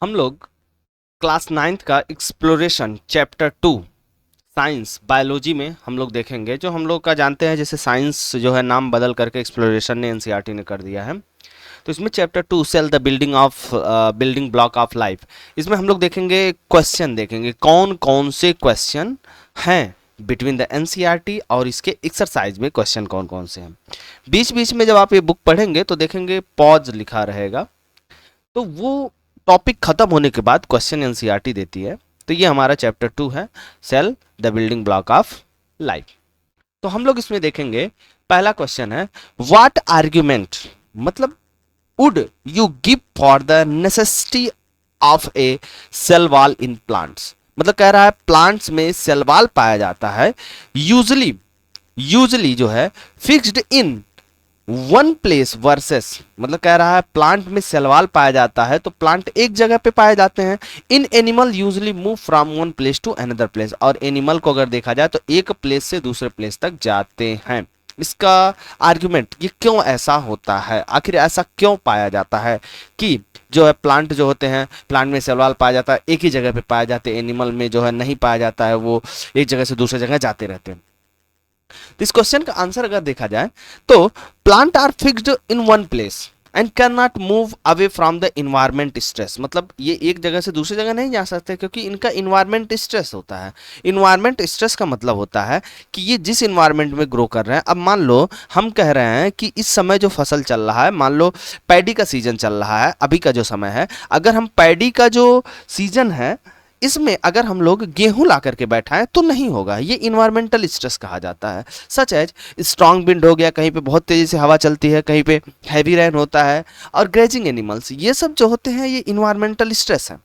हम लोग class ninth का एक्सप्लोरेशन चैप्टर 2 साइंस बायोलॉजी में हम लोग देखेंगे। जो हम लोग का जानते हैं, जैसे साइंस जो है नाम बदल करके एक्सप्लोरेशन ने एनसीईआरटी ने कर दिया है। तो इसमें chapter 2 cell the building block of life, इसमें हम लोग देखेंगे, क्वेश्चन देखेंगे कौन कौन से क्वेश्चन हैं बिटवीन द एनसीईआरटी और इसके एक्सरसाइज में क्वेश्चन कौन कौन से हैं। बीच बीच में जब आप ये बुक पढ़ेंगे तो देखेंगे पॉज लिखा रहेगा, तो वो टॉपिक खत्म होने के बाद क्वेश्चन एनसीईआरटी देती है। तो ये हमारा चैप्टर 2 है, cell the building block of life. तो हम लोग इसमें देखेंगे, पहला क्वेश्चन है व्हाट आर्ग्यूमेंट, मतलब would you give for the necessity of a cell wall in plants. मतलब कह रहा है प्लांट्स में सेल वॉल पाया जाता है, यूजली यूजली जो है fixed in one place versus, मतलब कह रहा है प्लांट में सेलवाल पाया जाता है तो प्लांट एक जगह पे पाए जाते हैं। In animal usually move from one place to another place, और एनिमल को अगर देखा जाए तो एक प्लेस से दूसरे प्लेस तक जाते हैं। इसका आर्ग्यूमेंट, ये क्यों ऐसा होता है, आखिर ऐसा क्यों पाया जाता है कि जो है प्लांट जो होते हैं, प्लांट में सेलवाल पाया जाता है, एक ही जगह पे पाया जाते हैं, एनिमल में जो है नहीं पाया जाता है, वो एक जगह से दूसरे जगह जाते रहते हैं। तो इस क्वेश्चन का आंसर अगर देखा जाए तो plant are fixed in one place and can not move away from the environment stress, मतलब ये एक जगह से दूसरी जगह नहीं जा सकते क्योंकि इनका इन्वायरमेंट स्ट्रेस होता है। इन्वायरमेंट स्ट्रेस का मतलब होता है कि ये जिस इन्वायरमेंट में ग्रो कर रहे हैं, अब मान लो हम कह रहे हैं कि इस समय जो फसल चल रहा है, मान लो पैडी का सीजन चल रहा है, अभी का जो समय है, अगर हम पैडी का जो सीजन है इसमें अगर हम लोग गेहूं ला करके बैठाएं तो नहीं होगा, ये इन्वायरमेंटल स्ट्रेस कहा जाता है। सच एज स्ट्रॉन्ग विंड हो गया, कहीं पे बहुत तेजी से हवा चलती है, कहीं पे हैवी रेन होता है, और ग्रेजिंग एनिमल्स, ये सब जो होते हैं ये इन्वायरमेंटल स्ट्रेस है।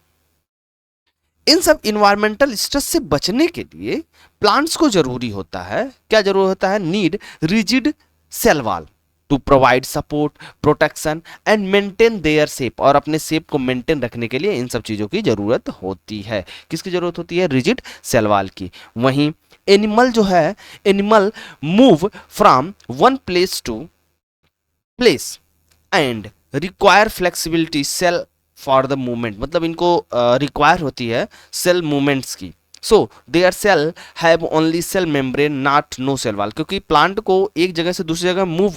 इन सब इन्वायरमेंटल स्ट्रेस से बचने के लिए प्लांट्स को जरूरी होता है, क्या जरूरी होता है, need rigid cell wall to provide support, protection and maintain their shape, और अपने शेप को मेंटेन रखने के लिए इन सब चीजों की जरूरत होती है। किसकी जरूरत होती है, रिजिड सेल वॉल की। वहीं एनिमल जो है, animal move from one place to place and require flexibility cell for the movement, मतलब इनको रिक्वायर होती है सेल मूवमेंट्स की। So their cell have only cell membrane not no cell wall, क्योंकि प्लांट को एक जगह से दूसरी जगह मूव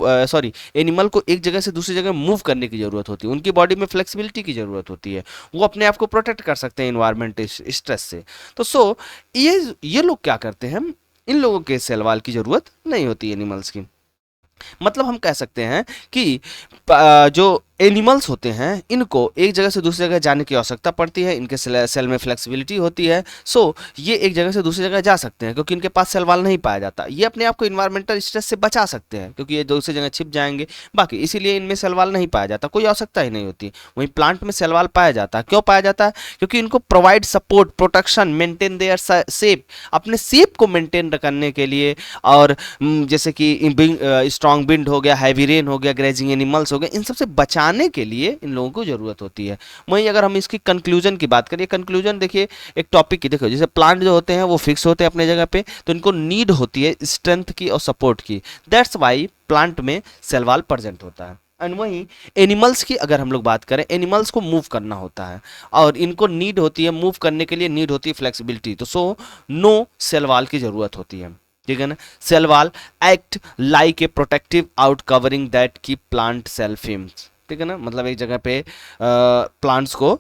एनिमल को एक जगह से दूसरी जगह मूव करने की जरूरत होती है, उनकी बॉडी में फ्लेक्सिबिलिटी की जरूरत होती है, वो अपने आप को प्रोटेक्ट कर सकते हैं इन्वायरमेंट स्ट्रेस से। तो ये लोग क्या करते हैं, इन लोगों के सेल वॉल की जरूरत नहीं होती एनिमल्स की। मतलब हम कह सकते हैं कि जो एनिमल्स होते हैं इनको एक जगह से दूसरी जगह जाने की आवश्यकता पड़ती है, इनके सेल में फ्लेक्सिबिलिटी होती है, सो ये एक जगह से दूसरी जगह जा सकते हैं क्योंकि इनके पास सेल वाल नहीं पाया जाता। ये अपने आप को इन्वायरमेंटल स्ट्रेस से बचा सकते हैं क्योंकि ये दूसरी जगह छिप जाएंगे, बाकी इसीलिए इनमें सेल वाल नहीं पाया जाता, कोई आवश्यकता ही नहीं होती। वहीं प्लांट में सेल वाल पाया जाता है, क्यों पाया जाता है, क्योंकि इनको provide support, protection, maintain their shape, अपने शेप को मेंटेन करने के लिए, और जैसे कि स्ट्रॉन्ग विंड हो गया, हैवी रेन हो गया, ग्रेजिंग एनिमल्स हो गए, इन सबसे बचाने के लिए इन लोगों को जरूरत होती है। वहीं अगर हम इसकी कंक्लूजन की बात करें, कंक्लूजन देखिए एक टॉपिक की, देखो जैसे प्लांट जो होते हैं वो फिक्स होते हैं अपने जगह पे, तो इनको नीड होती है स्ट्रेंथ की और सपोर्ट की, दैट्स वाई प्लांट में सेल वॉल प्रेजेंट होता है। एंड वहीं एनिमल्स की अगर हम लोग बात करें, एनिमल्स को मूव करना होता है और इनको नीड होती है, मूव करने के लिए नीड होती है फ्लेक्सिबिलिटी, तो सो नो सेल वॉल की जरूरत होती है, ठीक है ना। Cell wall act like a protective out covering that की प्लांट सेल फिल्म्स, ठीक है ना, मतलब एक जगह पे प्लांट्स को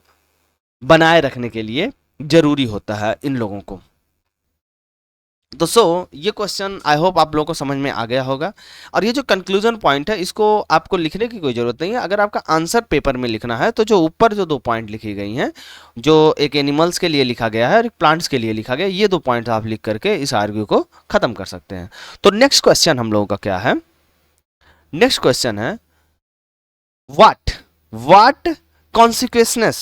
बनाए रखने के लिए जरूरी होता है इन लोगों को। तो ये क्वेश्चन आई होप आप लोगों को समझ में आ गया होगा। और ये जो कंक्लूजन पॉइंट है इसको आपको लिखने की कोई ज़रूरत नहीं है। अगर आपका आंसर पेपर में लिखना है तो जो ऊपर जो 2 पॉइंट लिखी गई हैं, जो एक एनिमल्स के लिए लिखा गया है और एक प्लांट्स के लिए लिखा गया, ये 2 पॉइंट आप लिख करके इस आर्ग्यू को ख़त्म कर सकते हैं। तो नेक्स्ट क्वेश्चन हम लोगों का क्या है, नेक्स्ट क्वेश्चन है what consequences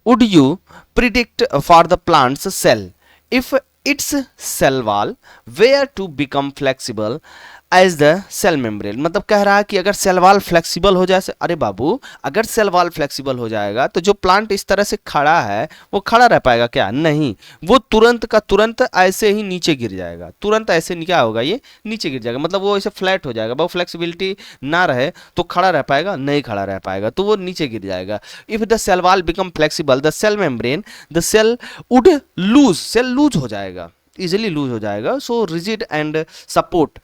would you predict for the plant's cell if its cell wall were to become flexible as the cell membrane, मतलब कह रहा है कि अगर सेल वॉल फ्लेक्सिबल हो जाए, अरे बाबू अगर सेल वॉल फ्लेक्सिबल हो जाएगा तो जो प्लांट इस तरह से खड़ा है वो खड़ा रह पाएगा क्या? नहीं, वो तुरंत का तुरंत ऐसे ही नीचे गिर जाएगा, तुरंत ऐसे क्या होगा, ये नीचे गिर जाएगा, मतलब वो ऐसे फ्लैट हो जाएगा। वो फ्लेक्सिबिलिटी ना रहे तो खड़ा रह पाएगा? नहीं खड़ा रह पाएगा, तो वो नीचे गिर जाएगा। If the cell wall become flexible the cell membrane the cell would loose, cell loose हो जाएगा, इजिली लूज हो जाएगा। So rigid and support,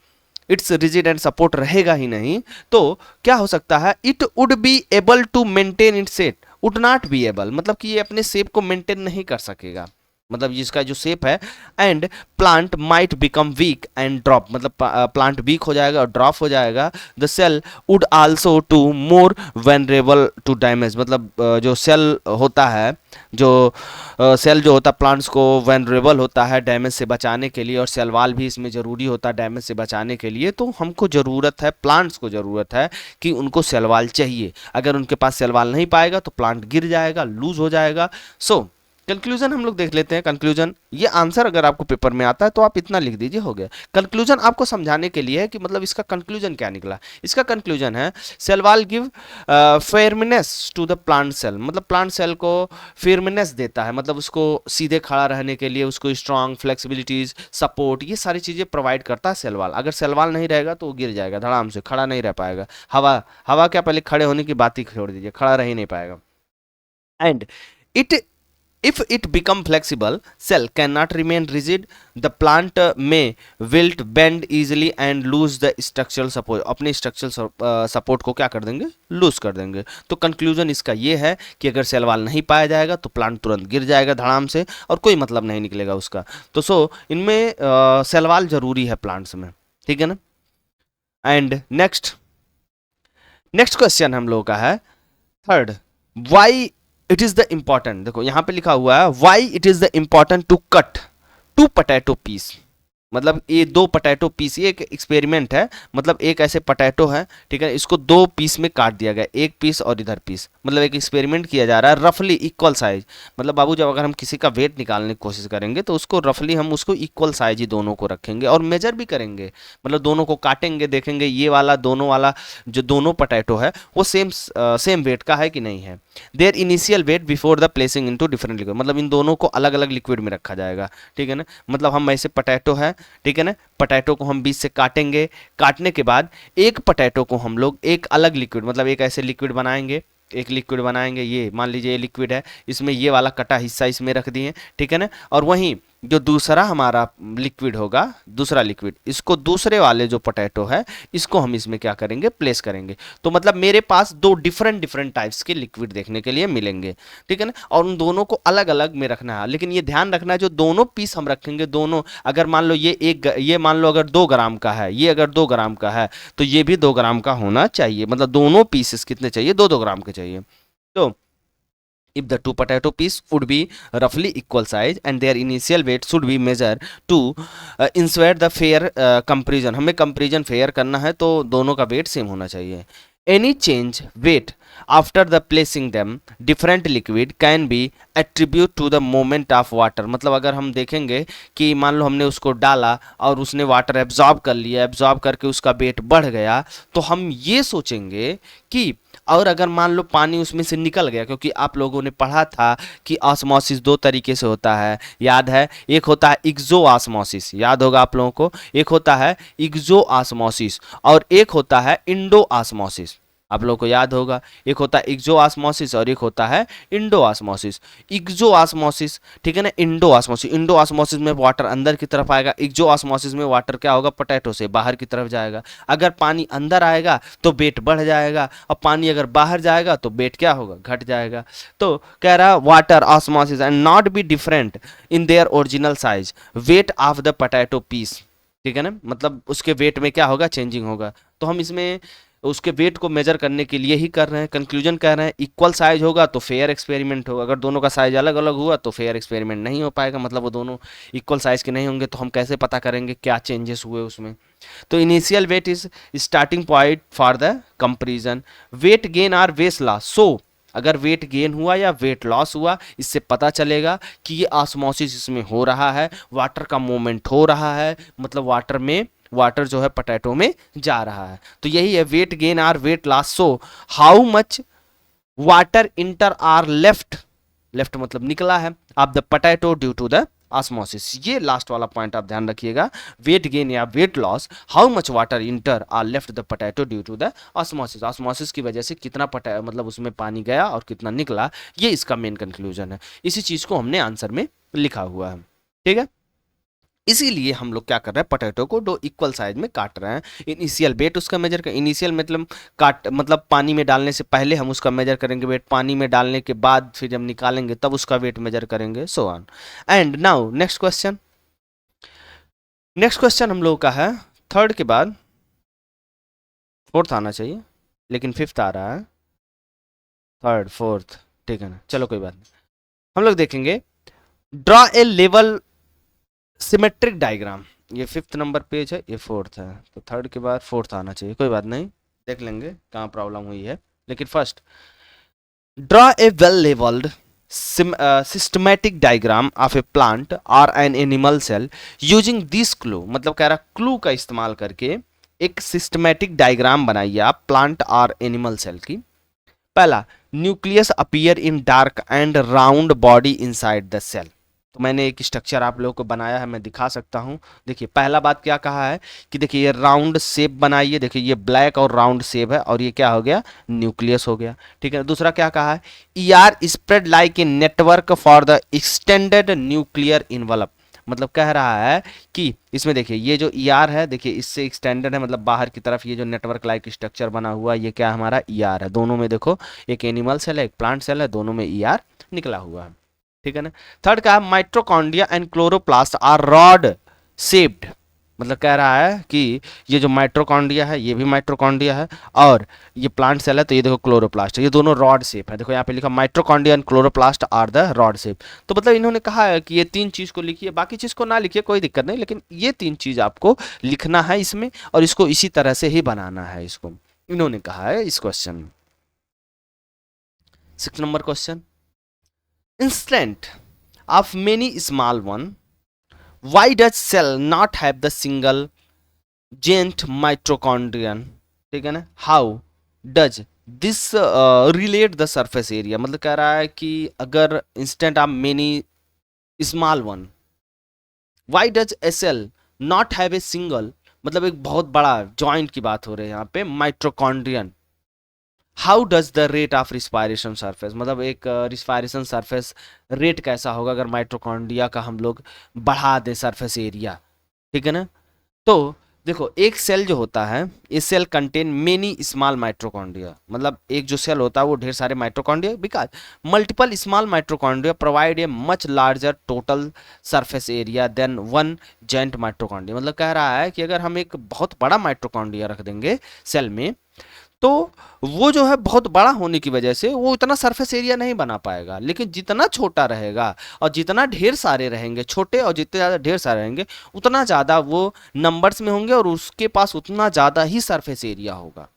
it's rigid and support रहेगा ही नहीं, तो क्या हो सकता है, it would be able to maintain its shape, would not be able, मतलब कि ये अपने शेप को मेंटेन नहीं कर सकेगा, मतलब इसका जो शेप है। And plant might become weak and drop, मतलब प्लांट वीक हो जाएगा और ड्रॉप हो जाएगा। The cell would also to more vulnerable to damage, मतलब जो सेल होता है, जो सेल जो होता है प्लांट्स को वेनरेबल होता है डैमेज से बचाने के लिए, और सेल वाल भी इसमें ज़रूरी होता है डैमेज से बचाने के लिए। तो हमको ज़रूरत है, प्लांट्स को ज़रूरत है कि उनको सेल वाल चाहिए। अगर उनके पास सेल वाल नहीं पाएगा तो प्लांट गिर जाएगा, लूज हो जाएगा। सो कंक्लूजन हम लोग देख लेते हैं। कंक्लूजन, ये आंसर अगर आपको पेपर में आता है तो आप इतना लिख दीजिए, हो गया। कंक्लूजन आपको समझाने के लिए है कि मतलब इसका कंक्लूजन क्या निकला। इसका कंक्लूजन है cell wall give fairness to the plant cell, मतलब प्लांट सेल को फेयरनेस देता है, मतलब उसको सीधे खड़ा रहने के लिए उसको स्ट्रांग, फ्लेक्सिबिलिटीज, सपोर्ट, ये सारी चीज़ें प्रोवाइड करता है सेल वाल। अगर सेल वाल नहीं रहेगा तो वो गिर जाएगा धड़ाम से, खड़ा नहीं रह पाएगा। हवा हवा क्या, पहले खड़े होने की बात ही छोड़ दीजिए, खड़ा रह ही नहीं पाएगा। And it if it become flexible cell cannot remain rigid, the plant may wilt, bend easily and lose the structural support, अपने structural support को क्या कर देंगे, लूज कर देंगे। तो कंक्लूजन इसका ये है कि अगर सेल वाल नहीं पाया जाएगा तो प्लांट तुरंत गिर जाएगा धड़ाम से और कोई मतलब नहीं निकलेगा उसका। तो इनमें सेल वाल जरूरी है प्लांट्स में, ठीक है ना। एंड नेक्स्ट क्वेश्चन हम लोगों का है third, why it is the important, देखो यहां पे लिखा हुआ है why it is the important to cut 2 potato piece, मतलब ये 2 पोटैटो पीस, ये एक एक्सपेरिमेंट है, मतलब एक ऐसे पोटैटो है, ठीक है, इसको 2 पीस में काट दिया गया, एक पीस और इधर पीस, मतलब एक एक्सपेरिमेंट किया जा रहा है, रफली इक्वल साइज, मतलब बाबू जब अगर हम किसी का वेट निकालने की कोशिश करेंगे तो उसको रफली हम उसको इक्वल साइज ही दोनों को रखेंगे और मेजर भी करेंगे, मतलब दोनों को काटेंगे, देखेंगे ये वाला दोनों वाला जो दोनों पोटैटो है वो सेम वेट का है कि नहीं है। Their initial weight before the placing into different liquid, मतलब इन दोनों को अलग अलग लिक्विड में रखा जाएगा, ठीक है ना। मतलब हम ऐसे पोटैटो है, ठीक है ना, पोटैटो को हम बीच से काटेंगे, काटने के बाद एक पोटैटो को हम लोग एक अलग लिक्विड, मतलब एक ऐसे लिक्विड बनाएंगे, एक लिक्विड बनाएंगे, ये मान लीजिए ये लिक्विड है, इसमें ये वाला कटा हिस्सा इसमें रख दिए, ठीक है ना, और वहीं जो दूसरा हमारा लिक्विड होगा, दूसरा लिक्विड, इसको दूसरे वाले जो पोटैटो है इसको हम इसमें क्या करेंगे, प्लेस करेंगे। तो मतलब मेरे पास 2 डिफरेंट टाइप्स के लिक्विड देखने के लिए मिलेंगे, ठीक है ना, और उन दोनों को अलग अलग में रखना है। लेकिन ये ध्यान रखना है जो दोनों पीस हम रखेंगे, दोनों अगर मान लो ये मान लो अगर 2 ग्राम का है, ये अगर 2 ग्राम का है तो ये भी 2 ग्राम का होना चाहिए, मतलब दोनों पीसेस कितने चाहिए, 2-2 ग्राम के चाहिए। तो if the 2 potato piece would be roughly equal size and their initial weight should be measured to ensure the fair comparison, हमें कंपेरिजन फेयर करना है तो दोनों का वेट सेम होना चाहिए। any change weight after the placing them different liquid can be attribute to the movement of water, मतलब अगर हम देखेंगे कि मान लो हमने उसको डाला और उसने वाटर एब्जॉर्ब कर लिया, एब्जॉर्ब करके उसका वेट बढ़ गया, तो हम ये सोचेंगे कि, और अगर मान लो पानी उसमें से निकल गया, क्योंकि आप लोगों ने पढ़ा था कि ऑस्मोसिस 2 तरीके से होता है, याद है, एक होता है इक्जो ऑस्मोसिस, याद होगा आप लोगों को, एक होता है इक्जो ऑस्मोसिस और एक होता है इंडो ऑस्मोसिस, आप लोगों को याद होगा, एक होता है इक्जो ऑस्मोसिस और एक होता है इंडो ऑस्मोसिस। इक्जो ऑस्मोसिस, ठीक है ना, इंडो ऑस्मोसिस, इंडो ऑस्मोसिस में वाटर अंदर की तरफ आएगा, इक्जो ऑस्मोसिस में वाटर क्या होगा, पोटैटो से बाहर की तरफ जाएगा। अगर पानी अंदर आएगा तो वेट बढ़ जाएगा और पानी अगर बाहर जाएगा तो वेट क्या होगा, घट जाएगा। तो कह रहा है water osmosis and not be different in their original size weight of the potato piece, ठीक है ना, मतलब उसके वेट में क्या होगा, चेंजिंग होगा। तो हम इसमें उसके वेट को मेजर करने के लिए ही कर रहे हैं। कंक्लूजन कह रहे हैं इक्वल साइज होगा तो फेयर एक्सपेरिमेंट होगा, अगर दोनों का साइज अलग अलग हुआ तो फेयर एक्सपेरिमेंट नहीं हो पाएगा, मतलब वो दोनों इक्वल साइज के नहीं होंगे, तो हम कैसे पता करेंगे क्या चेंजेस हुए उसमें। तो initial weight is starting point for the comparison, weight gain or weight loss, so अगर वेट गेन हुआ या वेट लॉस हुआ इससे पता चलेगा कि ये ऑस्मोसिस इसमें हो रहा है, वाटर का मूवमेंट हो रहा है, मतलब वाटर में वाटर जो है पोटैटो में जा रहा है। तो यही है weight gain or weight loss. So how much water enter or left, left मतलब निकला है, of the potato due to the osmosis. ये लास्ट वाला पॉइंट आप ध्यान रखिएगा, वेट गेन या weight loss, how much water enter or left the potato due to the osmosis. Osmosis की वजह से कितना मतलब उसमें पानी गया और कितना निकला, ये इसका मेन कंक्लूजन है। इसी चीज को हमने आंसर में लिखा हुआ है, ठीक है। इसीलिए हम लोग क्या कर रहे हैं, पोटैटो को दो इक्वल साइज में काट रहे हैं। इनिशियल वेट उसका मेजर कर, इनिशियल मतलब काट मतलब पानी में डालने से पहले हम उसका मेजर करेंगे वेट, पानी में डालने के बाद फिर जब निकालेंगे तब उसका वेट मेजर करेंगे, so on. And now next question, next question हम लोगों का है थर्ड के बाद फोर्थ आना चाहिए, लेकिन फिफ्थ आ रहा है, थर्ड फोर्थ, ठीक है ना, चलो कोई बात नहीं। हम लोग देखेंगे draw a level symmetric diagram. ये फिफ्थ नंबर पेज है, ये फोर्थ है, तो थर्ड के बाद फोर्थ आना चाहिए, कोई बात नहीं, देख लेंगे कहाँ प्रॉब्लम हुई है। लेकिन first draw a well labelled systematic diagram of a plant और an animal cell using this clue. मतलब कह रहा क्लू का इस्तेमाल करके एक सिस्टमैटिक डायग्राम बनाइए आप प्लांट और एनिमल सेल की। पहला, nucleus appear in dark and round body inside the cell. तो मैंने एक स्ट्रक्चर आप लोगों को बनाया है, मैं दिखा सकता हूं। देखिए पहला बात क्या कहा है कि देखिए ये राउंड शेप बनाइए, देखिए ये ब्लैक और राउंड शेप है और ये क्या हो गया, न्यूक्लियस हो गया, ठीक है। दूसरा क्या कहा है, E R spread like a network for the extended nuclear envelope. मतलब कह रहा है कि इसमें देखिए ये जो ई आर है, देखिए इससे एक्सटेंडेड है, मतलब बाहर की तरफ ये जो नेटवर्क लाइक स्ट्रक्चर बना हुआ है, ये क्या हमारा ई आर है। दोनों में देखो एक एनिमल सेल है एक प्लांट सेल है, दोनों में ई आर निकला हुआ है, ठीक है ना। थर्ड का mitochondria and chloroplast are rod shaped. मतलब कह रहा है कि ये जो माइट्रोकॉन्ड्रिया है ये भी माइट्रोकॉन्ड्रिया है और ये प्लांट सेल है, तो ये देखो क्लोरोप्लास्ट है, ये दोनों रॉड शेप है। देखो यहाँ पे लिखा mitochondria and chloroplast are the rod shape. तो मतलब इन्होंने कहा है कि ये तीन चीज को लिखिए, बाकी चीज को ना लिखिए कोई दिक्कत नहीं, लेकिन ये तीन चीज आपको लिखना है इसमें और इसको इसी तरह से ही बनाना है, इसको इन्होंने कहा है इस क्वेश्चन में। 6 number question, instant of many small one, why does cell not have the single giant mitochondrion, ठीक है ना। how does this relate the surface area। मतलब कह रहा है कि अगर instant of many small one, why does a cell not have a single, मतलब एक बहुत बड़ा जॉइंट की बात हो रही है यहाँ पे, mitochondrion. How does the rate of respiration surface, मतलब एक रिस्पायरेशन सरफेस रेट कैसा होगा अगर माइट्रोकॉन्ड्रिया का हम लोग बढ़ा दें सरफेस एरिया, ठीक है ना। तो देखो एक सेल जो होता है, इस cell contain many small mitochondria, मतलब एक जो सेल होता है वो ढेर सारे mitochondria, because multiple small mitochondria provide a much larger total surface area than one joint mitochondria. मतलब कह रहा है कि अगर हम एक बहुत बड़ा माइट्रोकॉन्ड्रिया रख देंगे सेल में, तो वो जो है बहुत बड़ा होने की वजह से वो इतना सरफेस एरिया नहीं बना पाएगा, लेकिन जितना छोटा रहेगा और जितना ढेर सारे रहेंगे छोटे और जितने ज़्यादा ढेर सारे रहेंगे उतना ज़्यादा वो नंबर्स में होंगे और उसके पास उतना ज़्यादा ही सरफेस एरिया होगा,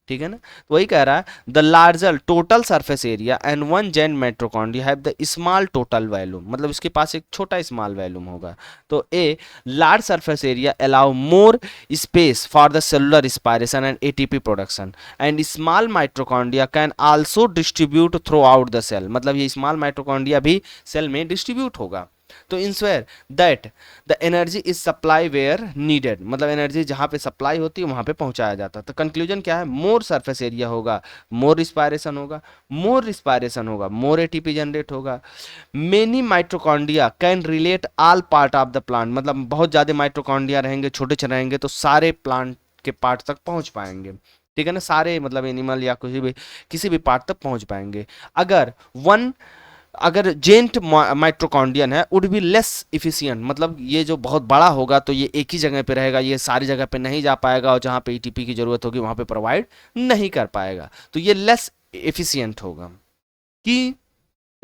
ठीक है ना। तो वही कह रहा है the larger total surface area and one giant mitochondria have the small total volume, मतलब इसके पास एक छोटा स्मॉल वैल्यूम होगा। तो a large surface area allow more space for the cellular respiration and ATP production and small mitochondria can also distribute throughout the cell. मतलब ये small mitochondria भी सेल में डिस्ट्रीब्यूट होगा। तो ensure that the energy is supply where needed, मतलब energy जहां पे supply होती है वहां पे पहुंचाया जाता है। तो कंक्लूजन क्या है, मोर सरफेस एरिया होगा मोर रिस्पायरेशन होगा, मोर रिस्पायरेशन होगा मोर एटीपी जनरेट होगा। Many mitochondria can relate all part of the plant, मतलब बहुत ज्यादा माइट्रोकॉन्ड्रिया रहेंगे छोटे रहेंगे तो सारे प्लांट के पार्ट तक पहुंच पाएंगे, ठीक है ना, सारे मतलब एनिमल या किसी भी पार्ट तक पहुंच पाएंगे। अगर जेंट माइट्रोकॉन्ड्रियन है वुड बी लेस इफिशियंट, मतलब ये जो बहुत बड़ा होगा तो ये एक ही जगह पे रहेगा, ये सारी जगह पे नहीं जा पाएगा और जहाँ पे एटीपी की जरूरत होगी वहाँ पे प्रोवाइड नहीं कर पाएगा, तो ये लेस एफिशिएंट होगा। कि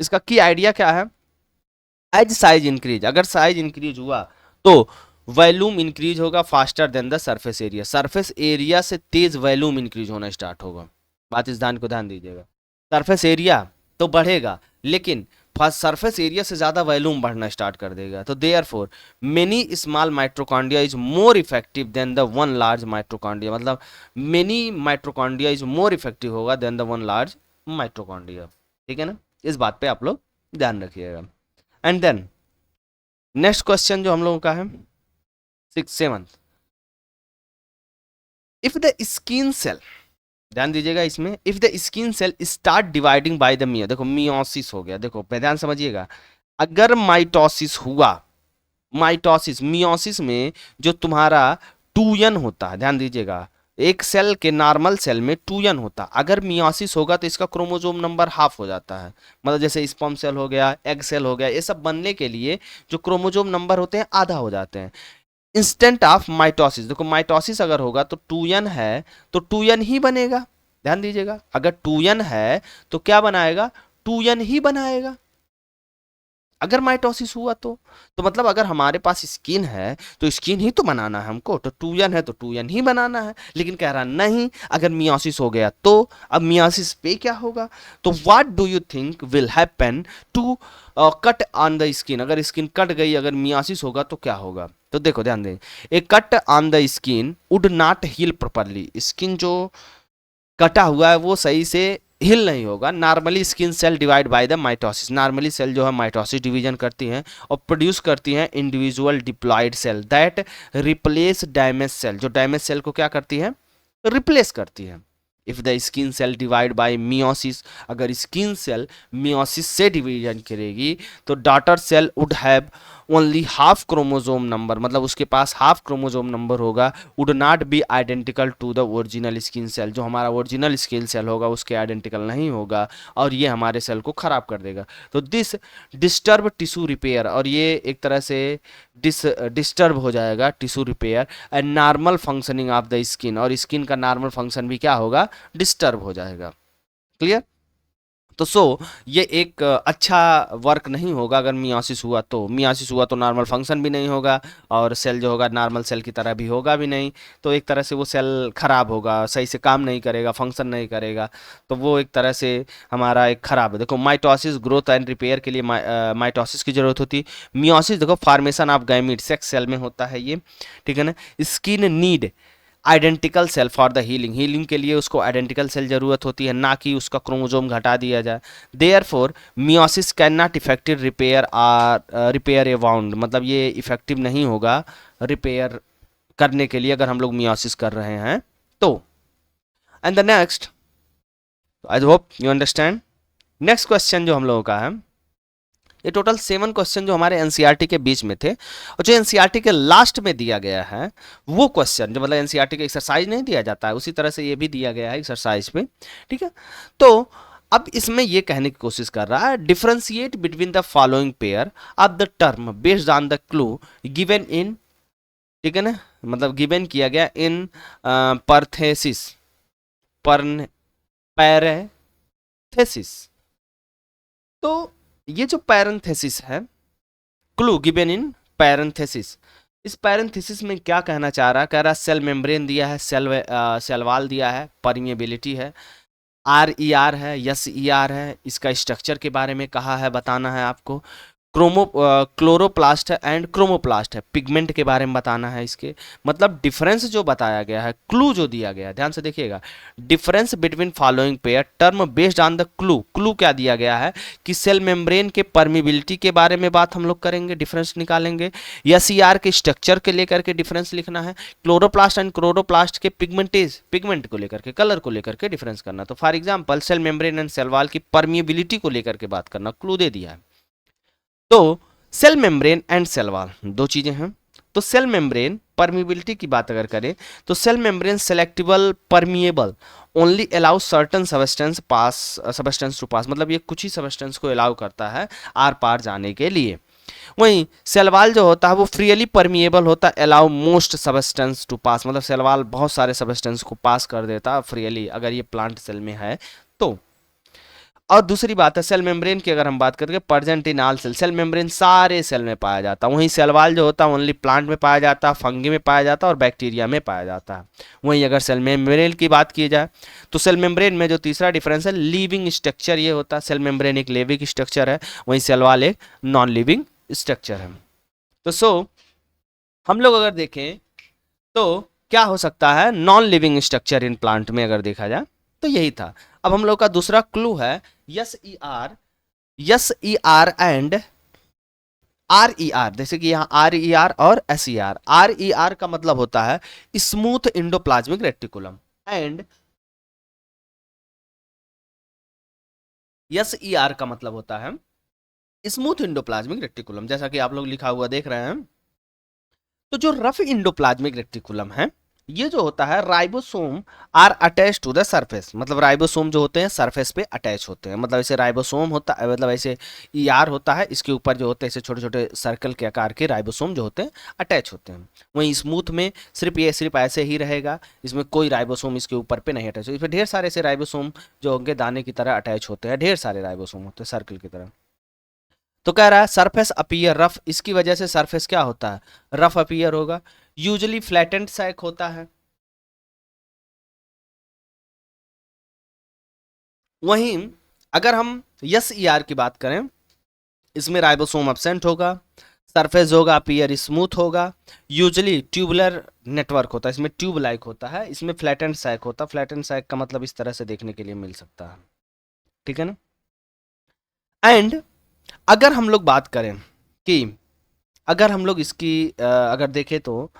इसका की आइडिया क्या है, एज साइज इंक्रीज, अगर साइज इंक्रीज हुआ तो वॉल्यूम इंक्रीज होगा faster than the surface area, surface area से तेज वॉल्यूम इंक्रीज होना स्टार्ट होगा। बात इस ध्यान को ध्यान दीजिएगा, सरफेस एरिया तो बढ़ेगा लेकिन सरफेस एरिया से ज्यादा वॉल्यूम बढ़ना स्टार्ट कर देगा। तो therefore many small mitochondria is more effective than the one large mitochondria, मतलब many mitochondria is more effective होगा than the one large mitochondria. ठीक है ना, इस बात पे आप लोग ध्यान रखिएगा। एंड देन नेक्स्ट क्वेश्चन जो हम लोगों का है 7th, if the skin cell, ध्यान दीजिएगा इसमें, if the skin cell start dividing by the मियो, देखो मियोसिस हो गया, देखो ध्यान समझिएगा, अगर माइटोसिस हुआ, माइटोसिस मियोसिस में जो तुम्हारा 2n होता है, ध्यान दीजिएगा, एक सेल के नॉर्मल सेल में 2n होता है, अगर मियोसिस होगा तो इसका क्रोमोसोम नंबर हाफ हो जाता है, मतलब जैसे स्पर्म सेल हो गया, एग सेल हो गया, ये सब बनने के लिए जो क्रोमोसोम नंबर होते हैं आधा हो जाते हैं। इंस्टेंट ऑफ माइटोसिस, देखो माइटोसिस अगर होगा तो 2n है तो 2n ही बनेगा, ध्यान दीजिएगा, अगर 2n है तो क्या बनाएगा, 2n ही बनाएगा अगर माइटोसिस हुआ तो मतलब अगर हमारे पास स्किन है तो स्किन ही तो बनाना है हमको, तो 2n है तो 2n ही बनाना है, लेकिन कह रहा नहीं अगर मियोसिस हो गया तो, अब मियोसिस पे क्या होगा, तो what do you think will happen to cut on the skin, अगर स्किन कट गई, अगर मियोसिस होगा तो क्या होगा, तो देखो ध्यान दें, a cut on the skin would not heal properly, skin जो कटा हुआ है वो सही से हिल नहीं होगा। Normally skin cell divide by the mitosis, normally cell जो है माइटोसिस डिवीजन करती हैं और प्रोड्यूस करती हैं individual diploid cell that replace damage cell, जो डैमेज सेल को क्या करती है, रिप्लेस करती है। If the skin cell divide by meiosis, अगर स्किन सेल मियोसिस से डिवीजन करेगी तो daughter cell would have only half chromosome number, मतलब उसके पास हाफ क्रोमोसोम नंबर होगा, would not be identical to the original skin cell, जो हमारा ओरिजिनल स्किन सेल होगा उसके आइडेंटिकल नहीं होगा और ये हमारे सेल को खराब कर देगा। तो दिस डिस्टर्ब टिश्यू रिपेयर, और ये एक तरह से डिस्टर्ब हो जाएगा tissue repair and normal functioning of the skin, और स्किन का नॉर्मल फंक्शन भी क्या होगा, डिस्टर्ब हो जाएगा। क्लियर, तो ये एक अच्छा वर्क नहीं होगा अगर मियोसिस हुआ तो, मियोसिस हुआ तो नॉर्मल फंक्शन भी नहीं होगा और सेल जो होगा नॉर्मल सेल की तरह भी होगा भी नहीं, तो एक तरह से वो सेल खराब होगा, सही से काम नहीं करेगा, फंक्शन नहीं करेगा, तो वो एक तरह से हमारा एक खराब है। देखो माइटोसिस ग्रोथ एंड रिपेयर के लिए माइटोसिस की जरूरत होती है। मियोसिस देखो formation of gamete, sex cell में होता है ये, ठीक है ना। Skin need identical cell for the healing, healing के लिए उसको आइडेंटिकल सेल जरूरत होती है, ना कि उसका क्रोमोसोम घटा दिया जाए। Therefore meiosis can not effective repair A wound, मतलब ये इफेक्टिव नहीं होगा रिपेयर करने के लिए अगर हम लोग मियोसिस कर रहे हैं तो। And the next, I hope you understand. Next question जो हम लोगों का है, ये टोटल 7 क्वेश्चन जो हमारे एनसीईआरटी के बीच में थे और जो एनसीईआरटी के लास्ट में दिया गया है वो क्वेश्चन, जो मतलब एनसीईआरटी का एक्सरसाइज नहीं दिया जाता है उसी तरह से ये भी दिया गया है एक्सरसाइज में, ठीक है। तो अब इसमें ये कहने की कोशिश कर रहा है, differentiate between the following pair of the term based on the clue given in, ठीक है ना, मतलब गिवन किया गया इन परथेसिस, पैरेथेसिस। तो ये जो पैरेंथेसिस है, क्लू गिवन इन पैरेंथेसिस, इस पैरेंथेसिस में क्या कहना चाह रहा है, कह रहा है सेल मेम्ब्रेन दिया है, सेल वॉल दिया है, परमिएबिलिटी है, RER है, SER है, इसका स्ट्रक्चर के बारे में कहा है, बताना है आपको, क्लोरोप्लास्ट है एंड क्रोमोप्लास्ट है, पिगमेंट के बारे में बताना है इसके, मतलब डिफरेंस जो बताया गया है, क्लू जो दिया गया है, ध्यान से देखिएगा, difference between following pair term based on the clue, clue क्या दिया गया है कि सेल मेम्ब्रेन के परमिबिलिटी के बारे में बात हम लोग करेंगे, डिफरेंस निकालेंगे, SER के स्ट्रक्चर के लेकर के डिफरेंस लिखना है, क्लोरोप्लास्ट एंड क्लोरोप्लास्ट के पिगमेंट को लेकर के, कलर को लेकर के डिफरेंस करना। तो for example cell membrane and cell wall की परमिबिलिटी को लेकर के बात करना, क्लू दे दिया है। तो cell membrane and cell wall दो चीजें हैं। तो सेल मेम्ब्रेन परमिबिलिटी की बात अगर करें तो cell membrane selectively permeable only allow certain substance to pass, मतलब ये कुछ ही सबस्टेंस को अलाउ करता है आर पार जाने के लिए। वहीं सेल वॉल जो होता है वो फ्रीली परमिएबल होता है, allow most substance to pass, मतलब सेल वॉल बहुत सारे सबस्टेंस को पास कर देता है फ्रीली अगर ये प्लांट सेल में है तो। और दूसरी बात है सेल मेम्ब्रेन की अगर हम बात करें, present in all cell, cell membrane सारे सेल में पाया जाता है। वहीं सेल वॉल जो होता है ओनली प्लांट में पाया जाता है, फंगी में पाया जाता है और बैक्टीरिया में पाया जाता है। वहीं अगर सेल मेम्ब्रेन की बात की जाए तो सेल मेम्ब्रेन में जो तीसरा डिफरेंस है लिविंग स्ट्रक्चर ये होता है। सेल मेम्ब्रेन एक लिविंग स्ट्रक्चर है, वहीं सेल वॉल एक नॉन लिविंग स्ट्रक्चर है। तो हम लोग अगर देखें तो क्या हो सकता है non living structure in plant में अगर देखा जाए तो यही था। अब हम लोग का दूसरा क्लू है S E R and R E R, जैसे कि यहाँ आर ई आर और S E R. R E R का मतलब होता है smooth endoplasmic reticulum and S E R का मतलब होता है स्मूथ इंडोप्लाज्मिक रेटिकुलम। जैसा कि आप लोग लिखा हुआ देख रहे हैं, तो जो रफ इंडोप्लाज्मिक रेटिकुलम है ये जो होता है ribosome are attach to the surface, मतलब राइबोसोम जो होते हैं सरफेस पे अटैच होते हैं। मतलब ऐसे राइबोसोम होता है, मतलब ऐसे ईआर होता है, इसके ऊपर जो होते हैं ऐसे छोटे छोटे सर्कल के आकार के राइबोसोम जो होते हैं अटैच होते हैं। वहीं स्मूथ में सिर्फ ऐसे ही रहेगा, इसमें कोई राइबोसोम इसके ऊपर पे नहीं अटैच होगा। इसमें ढेर सारे ऐसे राइबोसोम जो होंगे दाने की तरह अटैच होते हैं, ढेर सारे राइबोसोम होते हैं सर्कल की तरह। तो कह रहा है सरफेस अपीयर रफ, इसकी वजह से सरफेस क्या होता है रफ अपीयर होगा। यूजुअली फ्लैटेंड सैक होता है। वहीं अगर हम यस ई आर की बात करें, इसमें राइबोसोम एब्सेंट होगा, सरफेस होगा अपीयर स्मूथ होगा, यूजुअली ट्यूबुलर नेटवर्क होता है, इसमें ट्यूब लाइक होता है, इसमें फ्लैटेंड सैक होता है। फ्लैटेंड सैक का मतलब इस तरह से देखने के लिए मिल सकता है, ठीक है ना। एंड अगर हम लोग बात करें कि अगर हम लोग इसकी अगर देखें तो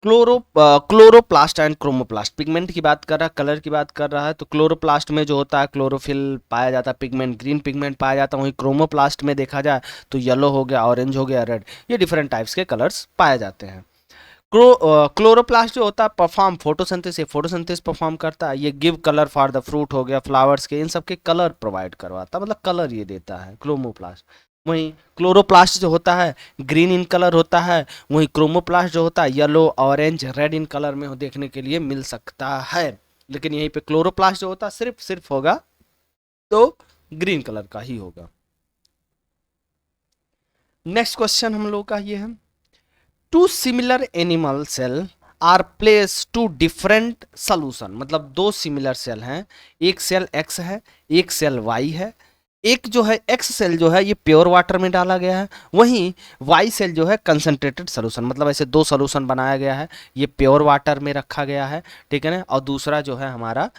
क्लोरोप्लास्ट एंड क्रोमोप्लास्ट, पिगमेंट की बात कर रहा है, कलर की बात कर रहा है, तो क्लोरोप्लास्ट में जो होता है क्लोरोफिल पाया जाता है, पिगमेंट ग्रीन पिगमेंट पाया जाता है। वहीं क्रोमोप्लास्ट में देखा जाए तो येलो हो गया, ऑरेंज हो गया, रेड, ये डिफरेंट टाइप्स के कलर्स पाए जाते हैं। क्लोरोप्लास्ट जो होता है परफॉर्म फोटोसिंथेसिस, फोटोसिंथेसिस परफॉर्म करता है, ये give colour for the fruit हो गया, फ्लावर्स के, इन सब के कलर प्रोवाइड करवाता है, मतलब कलर ये देता है क्रोमोप्लास्ट। वहीं क्लोरोप्लास्ट जो होता है ग्रीन इन कलर होता है, वहीं क्रोमोप्लास्ट जो होता है yellow, orange, red in colour में देखने के लिए मिल सकता है। लेकिन यहीं पे क्लोरोप्लास्ट जो होता है सिर्फ होगा तो ग्रीन कलर का ही होगा। नेक्स्ट क्वेश्चन हम लोग का ये है, two similar animal cell are place to different solution, मतलब दो सिमिलर सेल हैं, एक सेल एक्स है एक सेल वाई है। एक जो है एक्स सेल जो है ये प्योर वाटर में डाला गया है, वहीं वाई सेल जो है कंसंट्रेटेड सोल्यूशन, मतलब ऐसे दो सोल्यूशन बनाया गया है, ये प्योर वाटर में रखा गया है, ठीक है ना। और दूसरा जो है हमारा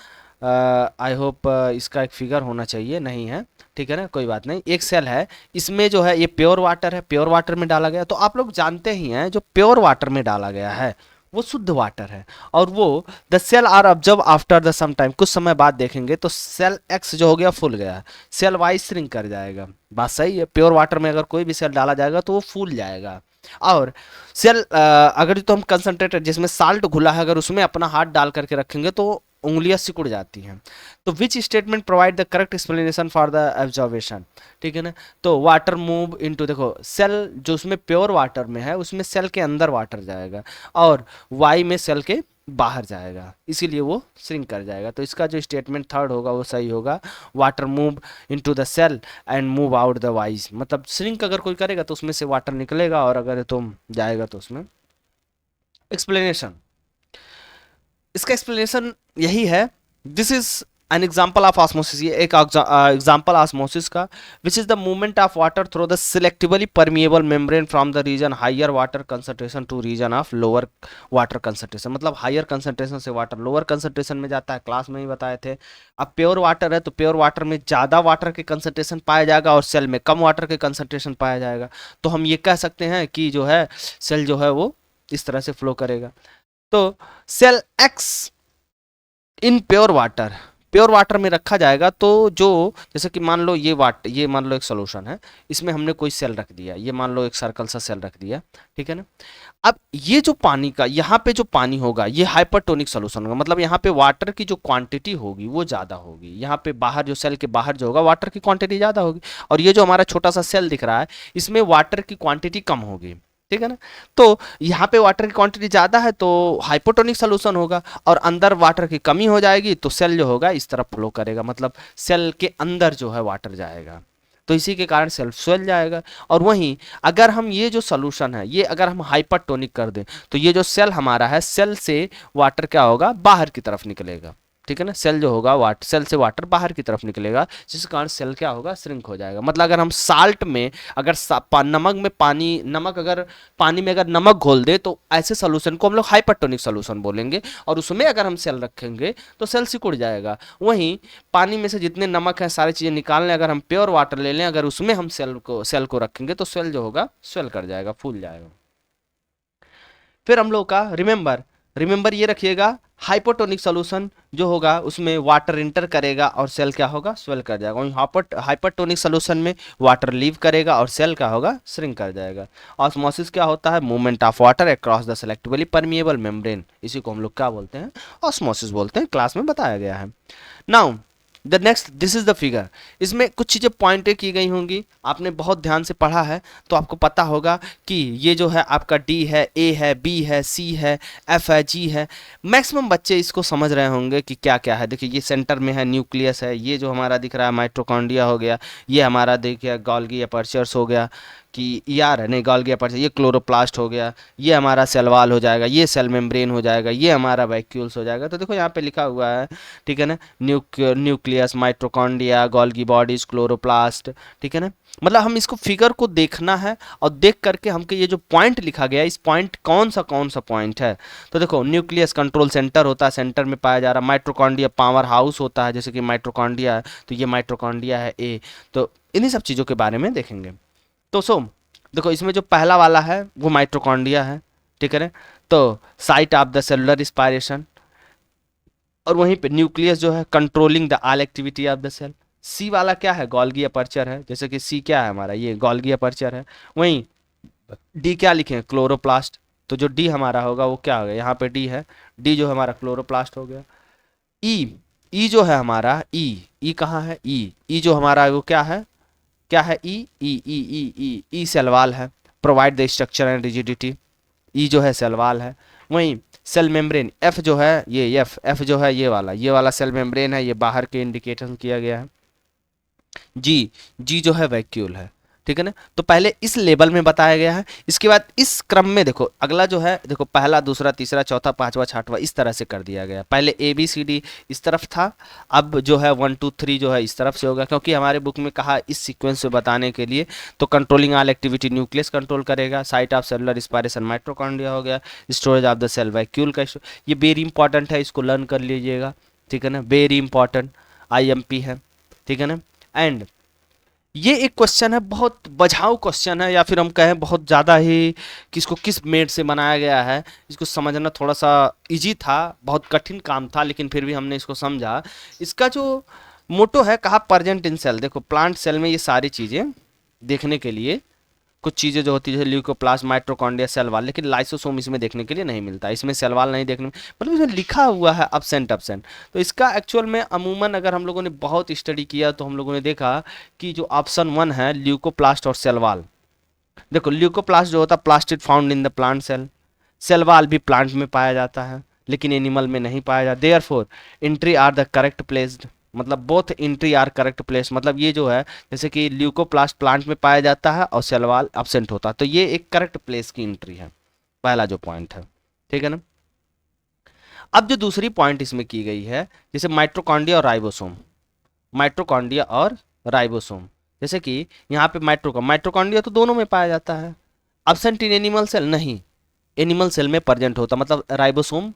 आई होप इसका एक फिगर होना चाहिए, नहीं है, ठीक है ना, कोई बात नहीं। एक सेल है, इसमें जो है ये प्योर वाटर है, प्योर वाटर में डाला गया। तो आप लोग जानते ही हैं जो प्योर वाटर में डाला गया है वो शुद्ध वाटर है, और वो the cell are observe after the some time, कुछ समय बाद देखेंगे तो सेल एक्स जो हो गया फूल गया, सेल वाई श्रिंक कर जाएगा। बात सही है, प्योर वाटर में अगर कोई भी सेल डाला जाएगा तो वो फूल जाएगा। और सेल अगर तो हम कंसंट्रेटेड जिसमें साल्ट घुला है अगर उसमें अपना हाथ डाल करके रखेंगे तो उंगलियां सिकुड़ जाती हैं। तो which statement provide the correct explanation for the observation, ठीक है ना। तो वाटर मूव इनटू, देखो सेल जो उसमें प्योर वाटर में है उसमें सेल के अंदर वाटर जाएगा और वाई में सेल के बाहर जाएगा, इसीलिए वो श्रिंक कर जाएगा। तो इसका जो स्टेटमेंट थर्ड होगा वो सही होगा, water move into the cell and move out the wise, मतलब श्रिंक अगर कोई करेगा तो उसमें से वाटर निकलेगा और अगर तुम जाएगा तो उसमें। एक्सप्लेनेशन, इसका एक्सप्लेनेशन यही है, this is an example of osmosis, ये एक एग्जाम्पल ऑस्मोसिस का, which is the movement of water through the selectively permeable membrane from the region higher water concentration to region of lower water concentration, मतलब higher concentration से water lower concentration में जाता है, class में ही बताए थे। अब प्योर वाटर है तो प्योर वाटर में ज़्यादा वाटर के कंसंट्रेशन पाया जाएगा और सेल में कम वाटर के कंसंट्रेशन पाया जाएगा। तो हम ये कह सकते हैं कि जो है सेल जो है वो इस तरह से फ्लो करेगा। तो cell X in pure water में रखा जाएगा तो जो, जैसे कि मान लो ये मान लो एक सॉल्यूशन है, इसमें हमने कोई सेल रख दिया, ये मान लो एक सर्कल सा सेल रख दिया, ठीक है ना। अब ये जो पानी का यहाँ पे जो पानी होगा ये हाइपरटोनिक सॉल्यूशन होगा, मतलब यहाँ पे वाटर की जो क्वांटिटी होगी वो ज़्यादा होगी, यहाँ पे बाहर जो सेल के बाहर जो होगा वाटर की क्वांटिटी ज़्यादा होगी, और ये जो हमारा छोटा सा सेल दिख रहा है इसमें वाटर की क्वांटिटी कम होगी। ठीक है ना। तो यहाँ पे वाटर की क्वांटिटी ज़्यादा है तो हाइपोटोनिक सोल्यूशन होगा, और अंदर वाटर की कमी हो जाएगी तो सेल जो होगा इस तरफ फ्लो करेगा, मतलब सेल के अंदर जो है वाटर जाएगा, तो इसी के कारण सेल स्वेल जाएगा। और वहीं अगर हम ये जो सोल्यूशन है ये अगर हम हाइपरटोनिक कर दें तो ये जो सेल हमारा है, सेल से वाटर क्या होगा, बाहर की तरफ निकलेगा। ठीक है ना, सेल जो होगा सेल से वाटर बाहर की तरफ निकलेगा, जिस कारण सेल क्या होगा, श्रिंक हो जाएगा। मतलब अगर हम साल्ट में अगर नमक में पानी, नमक अगर पानी में अगर नमक घोल दे तो ऐसे सोल्यूशन को हम लोग हाइपरटोनिक सोल्यूशन बोलेंगे, और उसमें अगर हम सेल रखेंगे तो सेल सिकुड़ जाएगा। वहीं पानी में से जितने नमक है सारी चीज़ें निकाल लें, अगर हम प्योर वाटर ले लें, अगर उसमें हम सेल को रखेंगे तो सेल जो होगा स्वेल कर जाएगा, फूल जाएगा। फिर हम लोग का रिमेंबर, रिमेंबर ये रखिएगा, हाइपोटोनिक सोल्यूशन जो होगा उसमें वाटर इंटर करेगा और सेल क्या होगा, स्वेल कर जाएगा। वहीं हाइपरटोनिक सोल्यूशन में वाटर लीव करेगा और सेल क्या होगा, श्रिंक कर जाएगा। ऑस्मोसिस क्या होता है, movement of water across the selectively permeable membrane, इसी को हम लोग क्या बोलते हैं, ऑस्मोसिस बोलते हैं, क्लास में बताया गया है। Now the next, this is the figure. इसमें कुछ चीज़ें पॉइंटें की गई होंगी, आपने बहुत ध्यान से पढ़ा है तो आपको पता होगा कि ये जो है आपका डी है, ए है, बी है, सी है, एफ है, जी है। मैक्सिमम बच्चे इसको समझ रहे होंगे कि क्या क्या है। देखिए ये सेंटर में है न्यूक्लियस है, ये जो हमारा दिख रहा है माइटोकॉन्ड्रिया हो गया, ये हमारा देखिए गोल्गी अपर्चर्स हो गया, कि यार है नहीं गोल्गी अपर्चर, ये क्लोरोप्लास्ट हो गया, ये हमारा सेल वाल हो जाएगा, ये सेल मेम्ब्रेन हो जाएगा, ये हमारा वैक्यूल्स हो जाएगा। तो देखो यहाँ पे लिखा हुआ है, ठीक है ना, nucleus, mitochondria, Golgi bodies, chloroplast. ठीक है ना, मतलब हम इसको फिगर को देखना है और देख करके हमको ये जो पॉइंट लिखा गया है, इस पॉइंट कौन सा पॉइंट है। तो देखो न्यूक्लियस कंट्रोल सेंटर होता है, सेंटर में पाया जा रहा है। माइटोकॉन्ड्रिया पावर हाउस होता है, जैसे कि माइटोकॉन्ड्रिया है तो ये माइटोकॉन्ड्रिया है ए। तो इन्हीं सब चीज़ों के बारे में देखेंगे। तो देखो इसमें जो पहला वाला है वो माइटोकॉन्ड्रिया है, ठीक है ना। तो site of the cellular respiration, और वहीं पे न्यूक्लियस जो है controlling the all activity of the cell. C वाला क्या है, गोल्गी अपर्चर है, जैसे कि सी क्या है हमारा, ये गोल्गी अपर्चर है। वहीं डी क्या लिखे, क्लोरोप्लास्ट। तो जो डी हमारा होगा वो क्या होगा, यहाँ पे डी है, डी जो हमारा क्लोरोप्लास्ट हो गया। ई, ई जो है हमारा, ई कहाँ है, ई जो हमारा वो क्या है, क्या है, ई सेलवाल है, provide the structure and rigidity. ई जो है सेलवाल है। वहीं सेल मेम्ब्रेन, एफ जो है, ये एफ जो है ये वाला सेल मेम्ब्रेन है, ये बाहर के इंडिकेशन किया गया है। जी जो है वैक्यूल है, ठीक है ना। तो पहले इस लेवल में बताया गया है, इसके बाद इस क्रम में देखो अगला जो है, देखो पहला, दूसरा, तीसरा, चौथा, पांचवा, छठवा, इस तरह से कर दिया गया। पहले ए बी सी डी इस तरफ था, अब जो है 1 2 3 जो है इस तरफ से होगा, क्योंकि हमारे बुक में कहा इस सीक्वेंस में बताने के लिए। तो controlling all activity nucleus control करेगा, site of cellular respiration mitochondria हो गया, storage of the cell vacuole का ये वेरी इंपॉर्टेंट है, इसको लर्न कर लीजिएगा, ठीक है ना, वेरी इंपॉर्टेंट IMP है, ठीक है ना। एंड ये एक क्वेश्चन है, बहुत बझाऊ क्वेश्चन है, या फिर हम कहें बहुत ज़्यादा ही कि इसको किस मेड से बनाया गया है, इसको समझना थोड़ा सा इजी था, बहुत कठिन काम था, लेकिन फिर भी हमने इसको समझा। इसका जो मोटो है, कहा प्रेजेंट इन सेल। देखो प्लांट सेल में ये सारी चीज़ें देखने के लिए, कुछ चीज़ें जो होती है जैसे ल्यूकोप्लास्ट, माइटोकॉन्ड्रिया, सेल वाल, लेकिन लाइसोसोम इसमें देखने के लिए नहीं मिलता, इसमें सेल वाल नहीं देखने में, मतलब इसमें लिखा हुआ है अब्सेंट। तो इसका एक्चुअल में अमूमन अगर हम लोगों ने बहुत स्टडी किया तो हम लोगों ने देखा कि जो ऑप्शन 1 है ल्यूकोप्लास्ट और सेल वाल। देखो ल्यूकोप्लास्ट जो होता है plastid found in the plant cell, cell wall भी प्लांट में पाया जाता है लेकिन एनिमल में नहीं पाया जाता। Therefore entry are the correct placed, मतलब both entry are correct place, मतलब ये जो है जैसे कि ल्यूकोप्लास्ट प्लांट में पाया जाता है और सेल वाल एब्सेंट होता है, तो ये एक करेक्ट प्लेस की एंट्री है, पहला जो पॉइंट है, ठीक है ना। अब जो दूसरी पॉइंट इसमें की गई है, जैसे माइटोकॉन्ड्रिया और राइबोसोम, माइटोकॉन्ड्रिया और राइबोसोम, जैसे कि यहाँ पे माइटोकॉन्ड्रिया तो दोनों में पाया जाता है, एब्सेंट इन एनिमल सेल नहीं, एनिमल सेल में प्रेजेंट होता, मतलब राइबोसोम।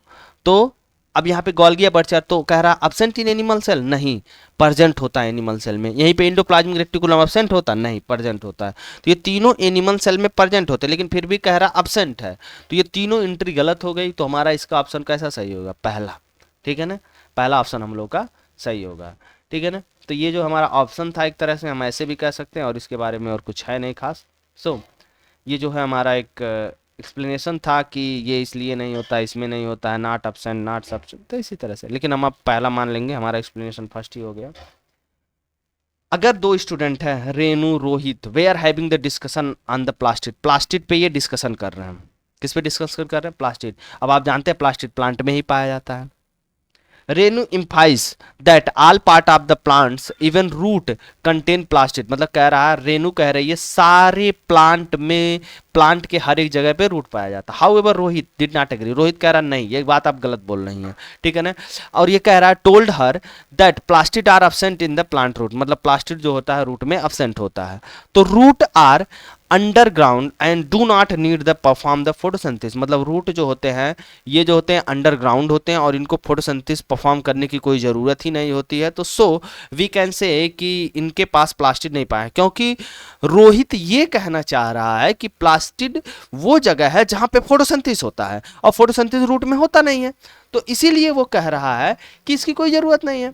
तो अब यहाँ पे गोल्गी अपर्चर तो कह रहा एब्सेंट इन एनिमल सेल नहीं, प्रेजेंट होता है एनिमल सेल में। यहीं पे एंडोप्लाज्मिक रेटिकुलम एब्सेंट होता नहीं, प्रेजेंट होता है। तो ये तीनों एनिमल सेल में प्रेजेंट होते हैं लेकिन फिर भी कह रहा एब्सेंट है, तो ये तीनों एंट्री गलत हो गई। तो हमारा इसका ऑप्शन कैसा सही होगा, पहला, ठीक है ना, पहला ऑप्शन हम लोग का सही होगा, ठीक है ना। तो ये जो हमारा ऑप्शन था एक तरह से हम ऐसे भी कह सकते हैं, और इसके बारे में और कुछ है नहीं खास। ये जो है हमारा एक एक्सप्लेनेशन था कि ये इसलिए नहीं होता, इसमें नहीं होता है, नॉट एब्सेंट, नॉट सब्सेंट, तो इसी तरह से, लेकिन हम अब पहला मान लेंगे, हमारा एक्सप्लेनेशन फर्स्ट ही हो गया। अगर दो स्टूडेंट है Renu Rohit, they are having the discussion on the plastid, plastid पे ये डिस्कशन कर रहे हैं। किस पे डिस्कशन कर रहे हैं? प्लास्टिड। अब आप जानते हैं प्लास्टिड प्लांट में ही पाया जाता है। Renu implies that all part of the plants even root contain plastic, मतलब कह रहा है, रेनू कह रही है सारे प्लांट में, प्लांट के हर एक जगह पे रूट पाया जाता है। However Rohit did not agree, Rohit कह रहा नहीं ये बात आप गलत बोल रही हैं, ठीक है ना। और ये कह रहा है told her that plastic are absent in the plant root, मतलब प्लास्टिक जो होता है रूट में absent होता है। तो root are underground and do not need the perform the photosynthesis, मतलब रूट जो होते हैं ये जो होते हैं अंडरग्राउंड होते हैं और इनको फोटोसिंथेसिस परफॉर्म करने की कोई ज़रूरत ही नहीं होती है। तो सो वी कैन से कि इनके पास प्लास्टिड नहीं पाया, क्योंकि रोहित ये कहना चाह रहा है कि प्लास्टिड वो जगह है जहाँ पे फोटोसिंथेसिस होता है और फोटोसिंथेसिस रूट में होता नहीं है, तो इसीलिए वो कह रहा है कि इसकी कोई ज़रूरत नहीं है।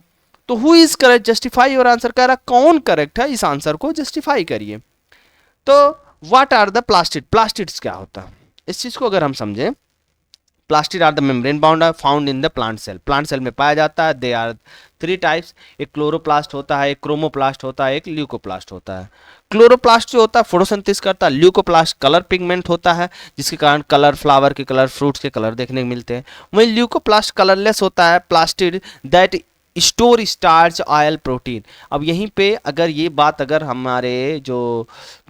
तो who is correct, justify your answer, कह रहा कौन करेक्ट है, इस आंसर को जस्टिफाई करिए। तो what are the plastid, plastids क्या होता है, इस चीज को अगर हम समझें, plastid are the membrane bound are found in the plant cell, plant cell में पाया जाता है। दे आर थ्री टाइप्स, एक क्लोरोप्लास्ट होता है, एक क्रोमोप्लास्ट होता है, एक ल्यूकोप्लास्ट होता है। क्लोरोप्लास्ट जो होता है फोटोसिंथेसिस करता है, ल्यूकोप्लास्ट कलर पिगमेंट होता है जिसके कारण कलर, फ्लावर के कलर, फ्रूट्स के कलर देखने को मिलते हैं। वहीं ल्यूकोप्लास्ट कलरलेस होता है, plastid that store starch oil protein. अब यहीं पे अगर ये बात अगर हमारे जो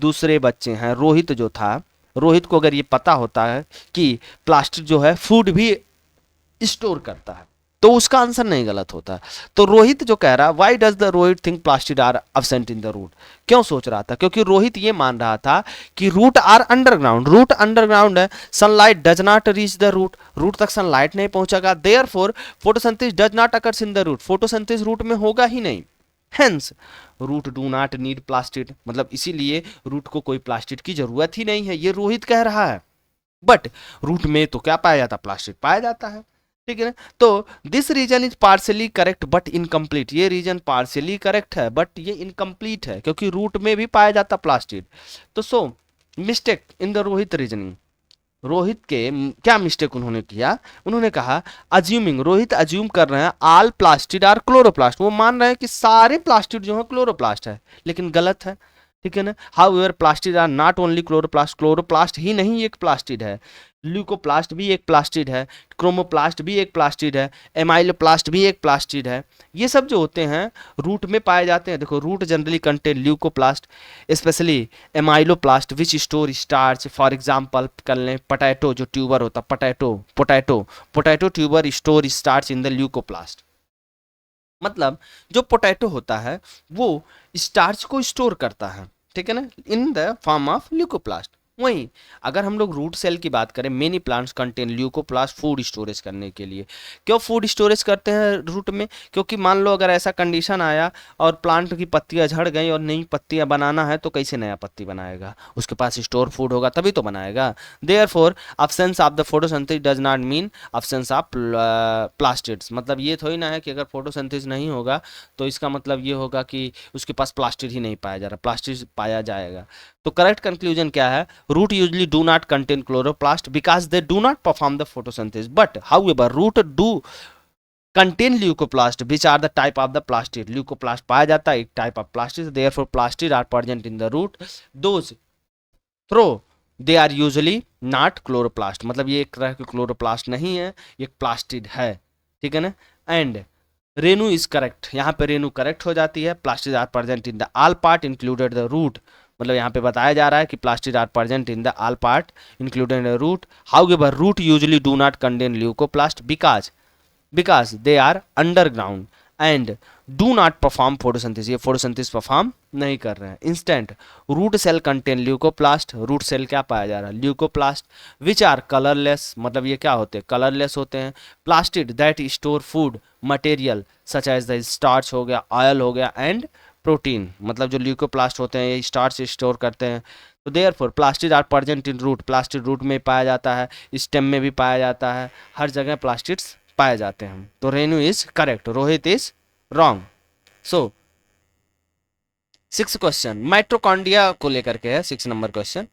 दूसरे बच्चे हैं, रोहित जो था, रोहित को अगर ये पता होता है कि प्लास्टिक जो है फूड भी स्टोर करता है, तो उसका आंसर नहीं गलत होता। तो रोहित जो कह रहा है why does the Rohit think plastid are absent in the root, क्यों सोच रहा था? क्योंकि रोहित ये मान रहा था कि root are underground, root underground है, sunlight does not reach the root, root तक सनलाइट नहीं पहुंचेगा, therefore photosynthesis does not occurs in the root, photosynthesis root में होगा ही नहीं। Hence root do not need plastid, मतलब इसीलिए रूट को कोई प्लास्टिड की जरूरत ही नहीं है, ये रोहित कह रहा है। बट रूट में तो क्या पाया जाता, प्लास्टिड पाया जाता है, ठीक है ना। तो this reason is partially correct but incomplete, ये रीजन पार्शियली करेक्ट है बट ये इनकम्प्लीट है क्योंकि रूट में भी पाया जाता प्लास्टिड। तो so mistake in the Rohit reasoning, Rohit के क्या मिस्टेक उन्होंने किया, उन्होंने कहा अज्यूमिंग, रोहित अज्यूम कर रहे हैं ऑल प्लास्टिड आर क्लोरोप्लास्ट, वो मान रहे हैं कि सारे प्लास्टिड जो है क्लोरोप्लास्ट है, लेकिन गलत है, ठीक है ना। However plastid are not only chloroplast, chloroplast ही नहीं एक प्लास्टिड है, ल्यूकोप्लास्ट भी एक प्लास्टिड है, क्रोमोप्लास्ट भी एक प्लास्टिड है, एमाइलोप्लास्ट भी एक प्लास्टिड है। ये सब जो होते हैं रूट में पाए जाते हैं। देखो root generally contain leucoplast, especially amyloplast which store starch, for example कर लें पोटैटो, जो ट्यूबर होता है potato, potato tuber store starch in the leucoplast, मतलब जो पोटैटो होता है वो स्टार्च को स्टोर करता है, ठीक है ना, in the form of leucoplast. वहीं अगर हम लोग रूट सेल की बात करें, many plants contain leucoplast food storage करने के लिए। क्यों फूड स्टोरेज करते हैं रूट में? क्योंकि मान लो अगर ऐसा कंडीशन आया और प्लांट की पत्तियां झड़ गई और नई पत्तियां बनाना है, तो कैसे नया पत्ती बनाएगा? उसके पास स्टोर फूड होगा तभी तो बनाएगा। Therefore absence of the photosynthesis does not mean absence of plastids, मतलब ये थोड़ी ना है कि अगर फोटोसिंथेसिस नहीं होगा तो इसका मतलब ये होगा कि उसके पास प्लास्टिड ही नहीं पाया जा रहा, प्लास्टिड पाया जाएगा। तो करेक्ट कंक्लूजन क्या है? root usually do not contain chloroplast because they do not perform the photosynthesis, but however root do contain leucoplast which are the type of the plastid, leucoplast पाया जाता है एक type of plastid, therefore plastid are present in the root, those through they are usually not chloroplast, मतलब ये एक तरह के chloroplast नहीं है, ये प्लास्टिड है, ठीक है ना। एंड रेनू इज करेक्ट, यहाँ पे रेनू करेक्ट हो जाती है, plastid are present in the all part included the root, मतलब यहाँ पे बताया जा रहा है कि plastid are present in the all part included the root. However root usually do not contain leucoplast because they are underground and do not perform photosynthesis, ये photosynthesis परफॉर्म नहीं कर रहे हैं। Instant root cell contain leucoplast, root cell क्या पाया जा रहा है? ल्यूकोप्लास्ट विच आर कलरलेस, मतलब ये क्या होते हैं? कलरलेस होते हैं। Plastid that store food material such as the starch हो गया, ऑयल हो गया एंड प्रोटीन, मतलब जो ल्यूकोप्लास्ट होते हैं ये स्टार्च स्टोर करते हैं। तो therefore plastid are present in root, plastid root में पाया जाता है, स्टेम में भी पाया जाता है, हर जगह प्लास्टिड्स पाए जाते हैं। तो Renu is correct, Rohit is wrong. So 6 question mitochondria को लेकर के है, 6 नंबर क्वेश्चन।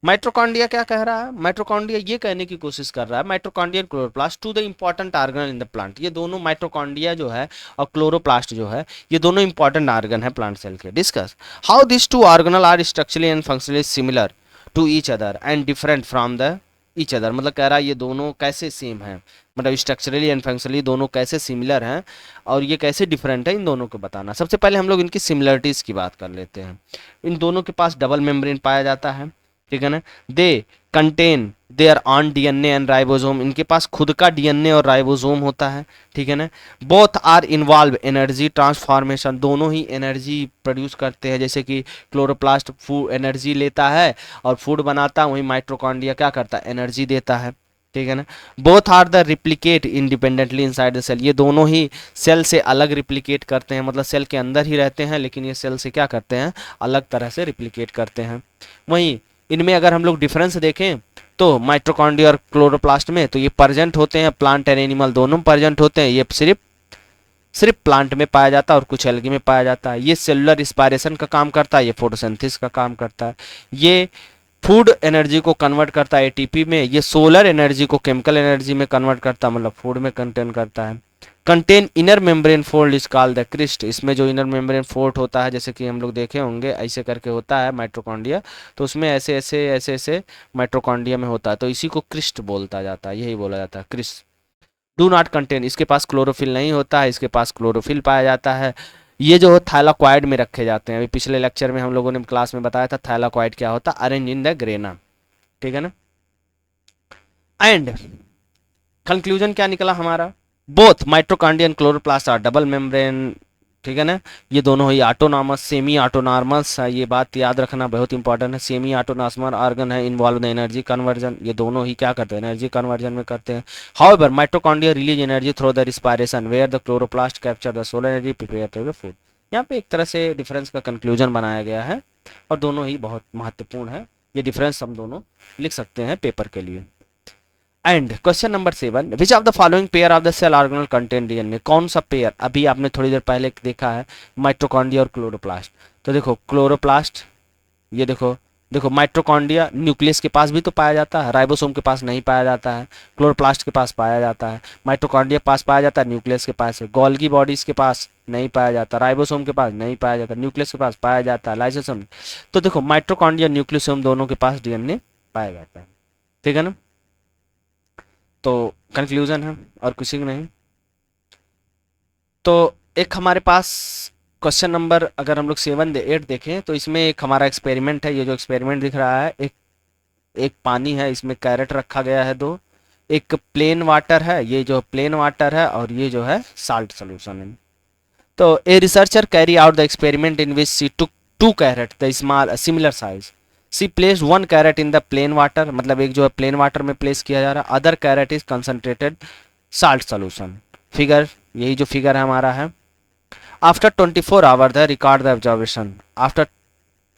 माइटोकॉन्ड्रिया क्या कह रहा है, माइटोकॉन्ड्रिया ये कहने की कोशिश कर रहा है, mitochondria chloroplast two the important organ in the plant, ये दोनों माइटोकॉन्ड्रिया जो है और क्लोरोप्लास्ट जो है ये दोनों इंपॉर्टेंट ऑर्गन है प्लांट सेल के। Discuss how this two organelle are structurally and functionally similar to each other and different from the each other, मतलब कह रहा है ये दोनों कैसे सेम है, मतलब स्ट्रक्चरली एंड फंक्शनली दोनों कैसे सिमिलर हैं और ये कैसे डिफरेंट है, इन दोनों को बताना। सबसे पहले हम लोग इनकी सिमिलरिटीज़ की बात कर लेते हैं। इन दोनों के पास डबल मेम्ब्रेन पाया जाता है, ठीक है ना। They contain their own DNA and ribosome, इनके पास खुद का डीएनए और राइबोसोम होता है, ठीक है ना। Both are involve energy transformation, दोनों ही एनर्जी प्रोड्यूस करते हैं, जैसे कि क्लोरोप्लास्ट फूड एनर्जी लेता है और फूड बनाता है, वहीं माइटोकॉन्ड्रिया क्या करता है, एनर्जी देता है, ठीक है ना। Both are the replicate independently inside the cell, ये दोनों ही सेल से अलग रिप्लिकेट करते हैं, मतलब सेल के अंदर ही रहते हैं लेकिन ये सेल से क्या करते हैं, अलग तरह से रिप्लिकेट करते हैं। वहीं इनमें अगर हम लोग डिफरेंस देखें तो माइटोकॉन्ड्रिया और क्लोरोप्लास्ट में तो ये प्रेजेंट होते हैं, प्लांट एंड एनिमल दोनों प्रेजेंट होते हैं, ये सिर्फ सिर्फ प्लांट में पाया जाता है और कुछ एल्गी में पाया जाता है। ये सेलुलर रिस्पायरेशन का काम करता है, ये फोटोसिंथेसिस का काम करता है, ये फूड एनर्जी को कन्वर्ट करता है एटीपी में, ये सोलर एनर्जी को केमिकल एनर्जी में कन्वर्ट करता है, मतलब फूड में कंटेन करता है। Contain inner membrane fold is called the cristae, इसमें जो इनर मेम्ब्रेन फोल्ड होता है जैसे कि हम लोग देखे होंगे ऐसे करके होता है माइटोकॉन्ड्रिया, तो उसमें ऐसे ऐसे ऐसे ऐसे माइटोकॉन्ड्रिया में होता है, तो इसी को क्रिस्ट बोलता जाता है, यही बोला जाता है क्रिस्ट। डू नॉट कंटेन, इसके पास क्लोरोफिल नहीं होता है, इसके पास क्लोरोफिल पाया जाता है। ये जो थैलाक्वाइड में रखे जाते हैं, अभी पिछले लेक्चर में हम लोगों ने क्लास में बताया था थैलाक्वाइड क्या होता है, अरेंज इन द ग्रेना, ठीक है ना। एंड कंक्लूजन क्या निकला हमारा, both mitochondria and chloroplast are double membrane, ठीक है ना। ये दोनों ही ऑटोनॉमस सेमी ऑटोनॉमस है, ये बात याद रखना बहुत इंपॉर्टेंट है, सेमी ऑटोनॉमस ऑर्गन है, इन्वॉल्व इन एनर्जी कन्वर्जन, ये दोनों ही क्या करते हैं, एनर्जी कन्वर्जन में करते हैं। However mitochondria release energy through the respiration where the chloroplast capture the solar energy prepare to the food. यहाँ पे एक तरह से डिफरेंस का कंक्लूजन बनाया गया है और दोनों ही बहुत महत्वपूर्ण है, ये डिफरेंस हम दोनों लिख सकते हैं पेपर के लिए। And question number 7, which of the following pair of the cell organelle contain DNA, कौन सा पेयर, अभी आपने थोड़ी देर पहले देखा है माइटोकॉन्ड्रिया और क्लोरोप्लास्ट, तो देखो क्लोरोप्लास्ट, ये देखो देखो माइटोकॉन्ड्रिया न्यूक्लियस के पास भी तो पाया जाता है, राइबोसोम के पास नहीं पाया जाता है, क्लोरोप्लास्ट के पास पाया जाता है, माइटोकॉन्ड्रिया पास पाया जाता है, न्यूक्लियस के पास है, गोल्गी बॉडीज के पास नहीं पाया जाता, राइबोसोम के पास नहीं पाया जाता, न्यूक्लियस के पास पाया जाता है, लाइसोसोम, तो देखो माइटोकॉन्ड्रिया न्यूक्लियोसोम दोनों के पास डीएनए पाया जाता है, ठीक है ना। तो कंक्लूजन है और कुछ नहीं। तो एक हमारे पास क्वेश्चन नंबर अगर हम लोग 7 8 देखें तो इसमें एक हमारा एक्सपेरिमेंट है, ये जो एक्सपेरिमेंट दिख रहा है, एक एक पानी है, इसमें कैरेट रखा गया है दो, एक प्लेन वाटर है, ये जो प्लेन वाटर है और ये जो है साल्ट सोल्यूशन है। तो a researcher carry out the experiment in which she took two carrot the small similar size, she place one carrot in the plain water, मतलब एक जो है प्लेन वाटर में प्लेस किया जा रहा है, other carrot is concentrated salt solution. Figure यही जो फिगर है हमारा है। After 24 hour the record the observation after,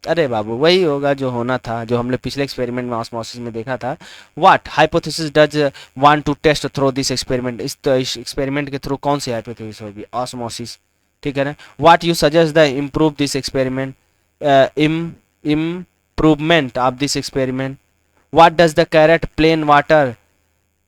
अरे बाबू वही होगा जो होना था, जो हमने पिछले एक्सपेरिमेंट में ऑस्मोसिस में देखा था। What hypothesis does want to test through this experiment, इस एक्सपेरिमेंट के थ्रू कौन सी हाइपोथेसिस होगी, ऑस्मोसिस, ठीक है ना। What you suggest the improve this experiment, improvement of this experiment, what does the carrot plain water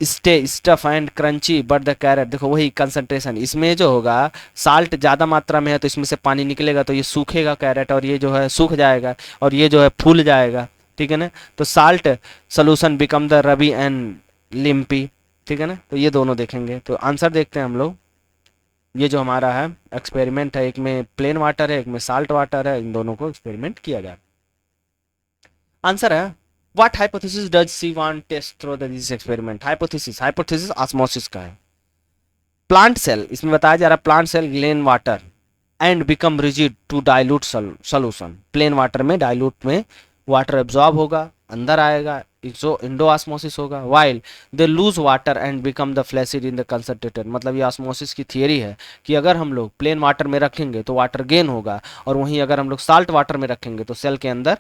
stay stuff and crunchy but the carrot, देखो वही कंसंट्रेशन, इसमें जो होगा साल्ट ज़्यादा मात्रा में है तो इसमें से पानी निकलेगा तो ये सूखेगा कैरेट और ये जो है सूख जाएगा और ये जो है फूल जाएगा, ठीक है ना। तो salt solution become the rabi and lumpy, ठीक है ना। तो ये दोनों देखेंगे, तो आंसर देखते हैं हम लोग। ये जो हमारा है एक्सपेरिमेंट है, एक में प्लेन वाटर है एक में साल्ट वाटर है, इन दोनों को एक्सपेरिमेंट किया जाए। आंसर है what hypothesis does see want test through this experiment, hypothesis osmosis का है। प्लांट सेल, इसमें बताया जा रहा है plant cell gain water and become rigid to dilute solution, plain water में डाइल्यूट में वाटर एब्जॉर्ब होगा अंदर आएगा, इंडो ऑस्मोसिस होगा, while they lose water and become the flaccid in the concentrated, मतलब ये ऑस्मोसिस की थियरी है कि अगर हम लोग प्लेन वाटर में रखेंगे तो वाटर गेन होगा और वहीं अगर हम लोग साल्ट वाटर में रखेंगे तो सेल के अंदर,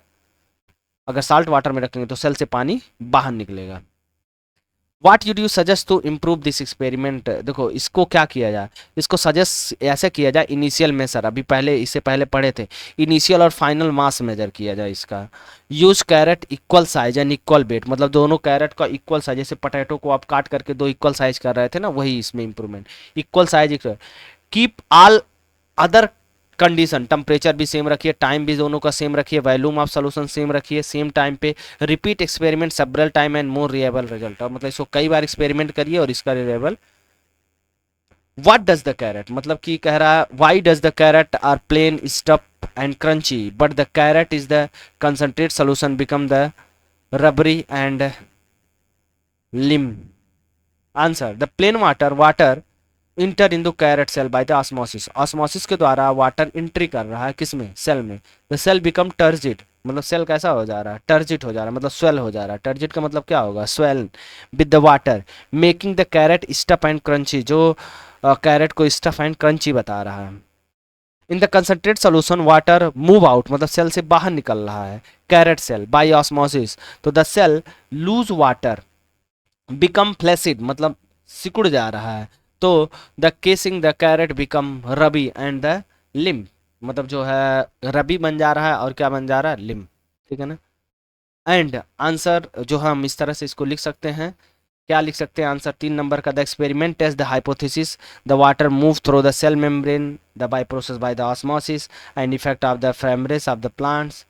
अगर साल्ट वाटर में रखेंगे तो सेल से पानी बाहर निकलेगा। What would you suggest to improve this experiment. देखो इसको क्या किया जाए, इसको सजेस्ट ऐसे किया जाए, इनिशियल मेजर, अभी पहले इससे पहले पढ़े थे, इनिशियल और फाइनल मास मेजर किया जाए इसका। Use carrot equal size and equal weight, मतलब दोनों कैरेट का इक्वल साइज, जैसे पोटैटो को आप काट करके दो इक्वल साइज कर रहे थे ना, वही इसमें improvement, equal size. Keep all other condition, temperature भी सेम रखिए, टाइम भी दोनों का सेम रखिए, वॉल्यूम ऑफ सोल्यूशन सेम रखिए, सेम टाइम पे repeat experiment several time and more reliable result, और मतलब इसको कई बार एक्सपेरिमेंट करिए और इसका reliable. What does the carrot, मतलब कि कह रहा है why does the carrot are plain stuff and crunchy but the carrot is the concentrate solution become the rubbery and limp. Answer, the plain water enter in the carrot cell by the osmosis, osmosis के द्वारा water entry कर रहा है किसमें, cell में। The cell become turgid, मतलब cell कैसा हो जा रहा है, टर्जिट हो जा रहा है, मतलब स्वेल हो जा रहा है। टर्जिट का मतलब क्या होगा, swell with the water, making the carrot stuff and crunchy, जो कैरेट को स्टफ एंड क्रंची बता रहा है। In the concentrate solution water move out, मतलब सेल से बाहर निकल रहा है कैरेट सेल बाय ऑस्मोसिस, तो the cell lose water become flaccid, मतलब सिकुड़ जा रहा है, तो the causing the carrot become rubbery and the limp, मतलब जो है रबी बन जा रहा है और क्या बन जा रहा है, लिम। ठीक है ना। एंड आंसर जो हम इस तरह से इसको लिख सकते हैं, क्या लिख सकते हैं आंसर 3 नंबर का, the experiment test the hypothesis the water move through the cell membrane the by process by the osmosis and effect of the firmness of the plants.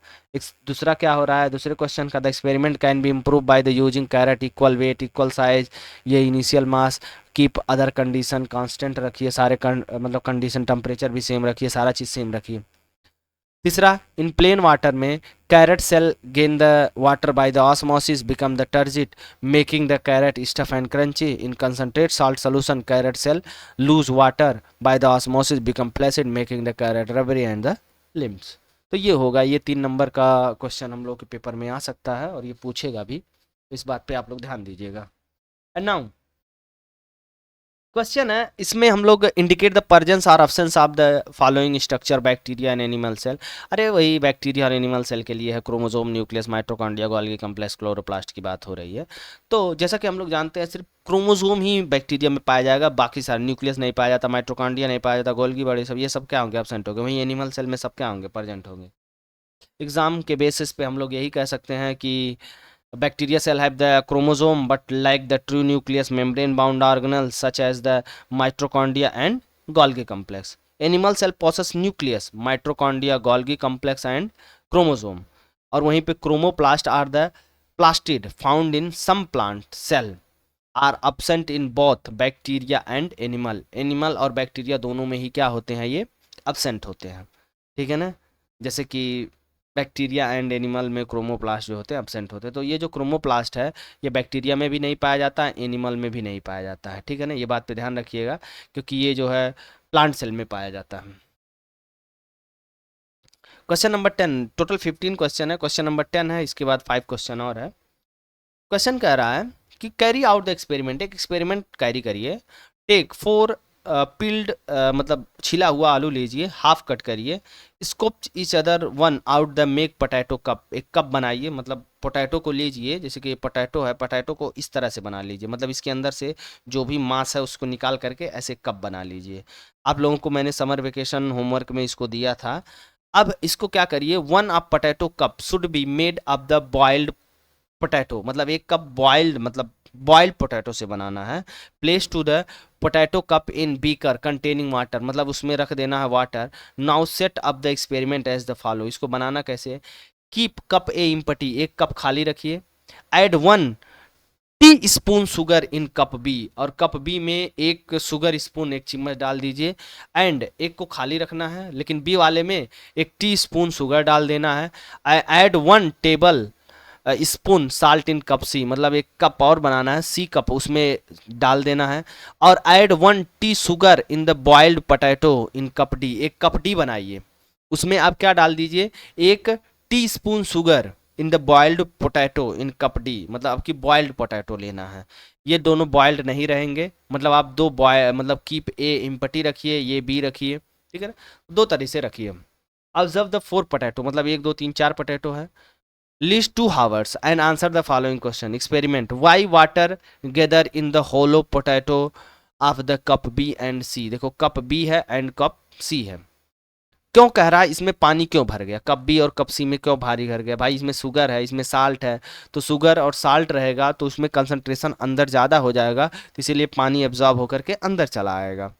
दूसरा क्या हो रहा है, दूसरे क्वेश्चन का, the experiment can be improve by the using carrot equal weight equal size, ये initial mass, keep other condition constant रखिए, सारे मतलब कंडीशन टेम्परेचर भी सेम रखिए, सारा चीज़ सेम रखिए। तीसरा, इन प्लेन वाटर में carrot cell gain the water by the osmosis become the turgid making the carrot stuff and crunchy, in concentrate salt solution carrot cell lose water by the osmosis become flaccid making the carrot rubbery and the limps. तो ये होगा, ये 3 number का question हम लोग के paper में आ सकता है और ये पूछेगा भी, इस बात पे आप लोग ध्यान दीजिएगा। एंड नाउ क्वेश्चन है, इसमें हम लोग इंडिकेट द परजेंस और absence of the following structure bacteria and animal cell. अरे वही बैक्टीरिया और एनिमल सेल के लिए है, chromosome, nucleus, mitochondria, Golgi complex, chloroplast की बात हो रही है। तो जैसा कि हम लोग जानते हैं सिर्फ क्रोमोसोम ही बैक्टीरिया में पाया जाएगा, बाकी सारे न्यूक्लियस नहीं पाया जाता, माइटोकॉन्ड्रिया नहीं पाया जाता, गोल्गी बड़े सब ये सब क्या होंगे, एब्सेंट होंगे। वहीं एनिमल सेल में सब क्या होंगे, प्रेजेंट होंगे। एग्जाम के बेसिस पे हम लोग यही कह सकते हैं कि bacteria cell have the chromosome but like the true nucleus membrane bound organelles such as the mitochondria and Golgi complex. Animal cell possess nucleus, mitochondria, Golgi complex and chromosome. और वहीं पे chromoplast are the plastid found in some plant cell are absent in both bacteria and animal. Animal और bacteria दोनों में ही क्या होते हैं, ये absent होते हैं। ठीक है ना। जैसे कि बैक्टीरिया एंड एनिमल में क्रोमोप्लास्ट जो होते हैं एब्सेंट होते हैं, तो ये जो क्रोमोप्लास्ट है ये बैक्टीरिया में भी नहीं पाया जाता है, एनिमल में भी नहीं पाया जाता है। ठीक है ना, ये बात पे ध्यान रखिएगा क्योंकि ये जो है प्लांट सेल में पाया जाता है। क्वेश्चन नंबर 10, टोटल 15 क्वेश्चन है, क्वेश्चन नंबर 10 है, इसके बाद 5 क्वेश्चन और है। क्वेश्चन कह रहा है कि कैरी आउट द एक्सपेरिमेंट, एक एक्सपेरिमेंट कैरी करिए। टेक 4 पील्ड मतलब छिला हुआ आलू लीजिए, हाफ कट करिए, scope each other one out the make potato cup, एक कप बनाइए, मतलब पोटैटो को लीजिए, जैसे कि पोटैटो है, पोटैटो को इस तरह से बना लीजिए, मतलब इसके अंदर से जो भी मांस है उसको निकाल करके ऐसे कप बना लीजिए। आप लोगों को मैंने समर वेकेशन होमवर्क में इसको दिया था। अब इसको क्या करिए, 1 of potato cup should be made of the boiled potato, मतलब एक कप बॉइल्ड, मतलब बॉइल्ड पोटैटो से बनाना है। Place two the potato cup in beaker containing water, मतलब उसमें रख देना है water. Now set up the experiment as the follow, इसको बनाना कैसे, कीप कप ए इम्पटी, एक कप खाली रखिए। Add 1 teaspoon sugar in cup B, और कप बी में एक शुगर स्पून, एक चम्मच डाल दीजिए। एंड एक को खाली रखना है, लेकिन बी वाले में एक टी स्पून शुगर डाल देना है। Add 1 tablespoon salt in cup C, मतलब एक कप और बनाना है, सी कप उसमें डाल देना है। और add 1 T sugar in the boiled potato in cup D, एक कप डी बनाइए, उसमें आप क्या डाल दीजिए, एक tea spoon sugar in the boiled potato in cup D, मतलब आपकी बॉइल्ड पोटैटो लेना है। ये दोनों बॉइल्ड नहीं रहेंगे, मतलब आप दो बॉय मतलब कीप ए इम्पटी रखिए, ये बी रखिए। ठीक है ना, दो तरह से रखिए। ऑब्जर्व द 4 पोटैटो, मतलब 1 2 3 4 पोटैटो है। List 2 hours and answer the following question. Experiment. Why water gather in the hollow potato of the cup B and C? देखो कप B है एंड कप C है। क्यों कह रहा है इसमें पानी क्यों भर गया, कप बी और कप सी में क्यों भारी भर गया? भाई इसमें शुगर है, इसमें साल्ट है, तो शुगर और साल्ट रहेगा तो उसमें कंसंट्रेशन अंदर ज़्यादा हो जाएगा, तो इसीलिए पानी एब्जॉर्ब होकर के अंदर चला आएगा।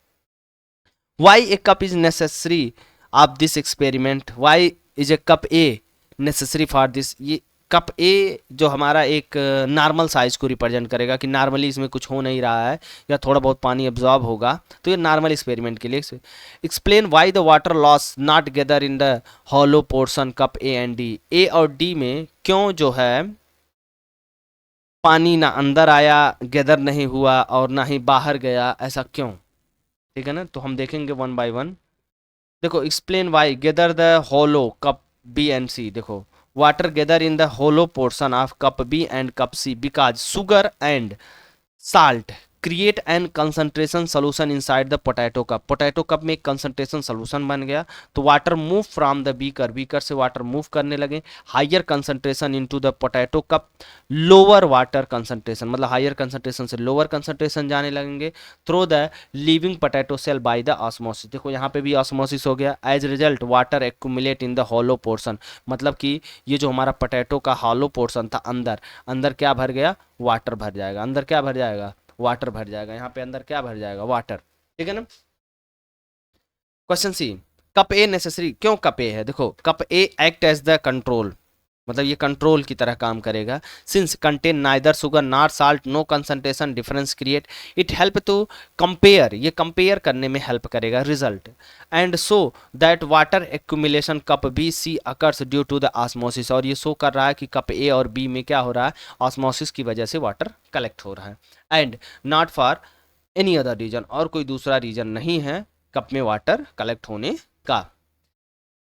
Why A cup is necessary of this experiment? Why is a cup A necessary for this? ये कप ए जो हमारा एक नॉर्मल साइज को रिप्रेजेंट करेगा कि नॉर्मली इसमें कुछ हो नहीं रहा है या थोड़ा बहुत पानी एब्जॉर्ब होगा, तो ये नॉर्मल एक्सपेरिमेंट के लिए। Explain why the water loss not gather in the hollow portion cup A and D? A और डी में क्यों जो है पानी ना अंदर आया, गैदर नहीं हुआ और ना ही बाहर गया, ऐसा क्यों? ठीक है ना, तो हम देखेंगे वन बाय वन। देखो explain why gather the hollow cup B and C. देखो water gather in the hollow portion of cup B and cup C because sugar and salt create an concentration solution inside the potato cup। Potato cup में एक concentration solution बन गया, तो water move from the beaker, beaker से water move करने लगे higher concentration into the potato cup, lower water concentration, मतलब higher concentration से लोअर कंसंट्रेशन जाने लगेंगे through the living potato cell by the osmosis. देखो यहाँ पे भी ऑस्मोसिस हो गया। As result water accumulate in the hollow portion, मतलब कि ये जो हमारा पोटैटो का हॉलो पोर्शन था अंदर, अंदर क्या भर गया? वाटर भर जाएगा। अंदर क्या भर जाएगा? वाटर भर जाएगा। यहाँ पे अंदर क्या भर जाएगा? वाटर। ठीक है ना। Question C, cup A necessary? क्यों कप ए है? देखो cup A act as the control, मतलब ये कंट्रोल की तरह काम करेगा। Since contain neither sugar not salt no concentration difference create, it help to compare, ये कंपेयर करने में हेल्प करेगा result, and so that water accumulation cup B C occurs due to the osmosis, और ये शो कर रहा है कि कप ए और बी में क्या हो रहा है? ऑस्मोसिस की वजह से वाटर कलेक्ट हो रहा है, and not for any other reason, और कोई दूसरा रीजन नहीं है कप में वाटर कलेक्ट होने का।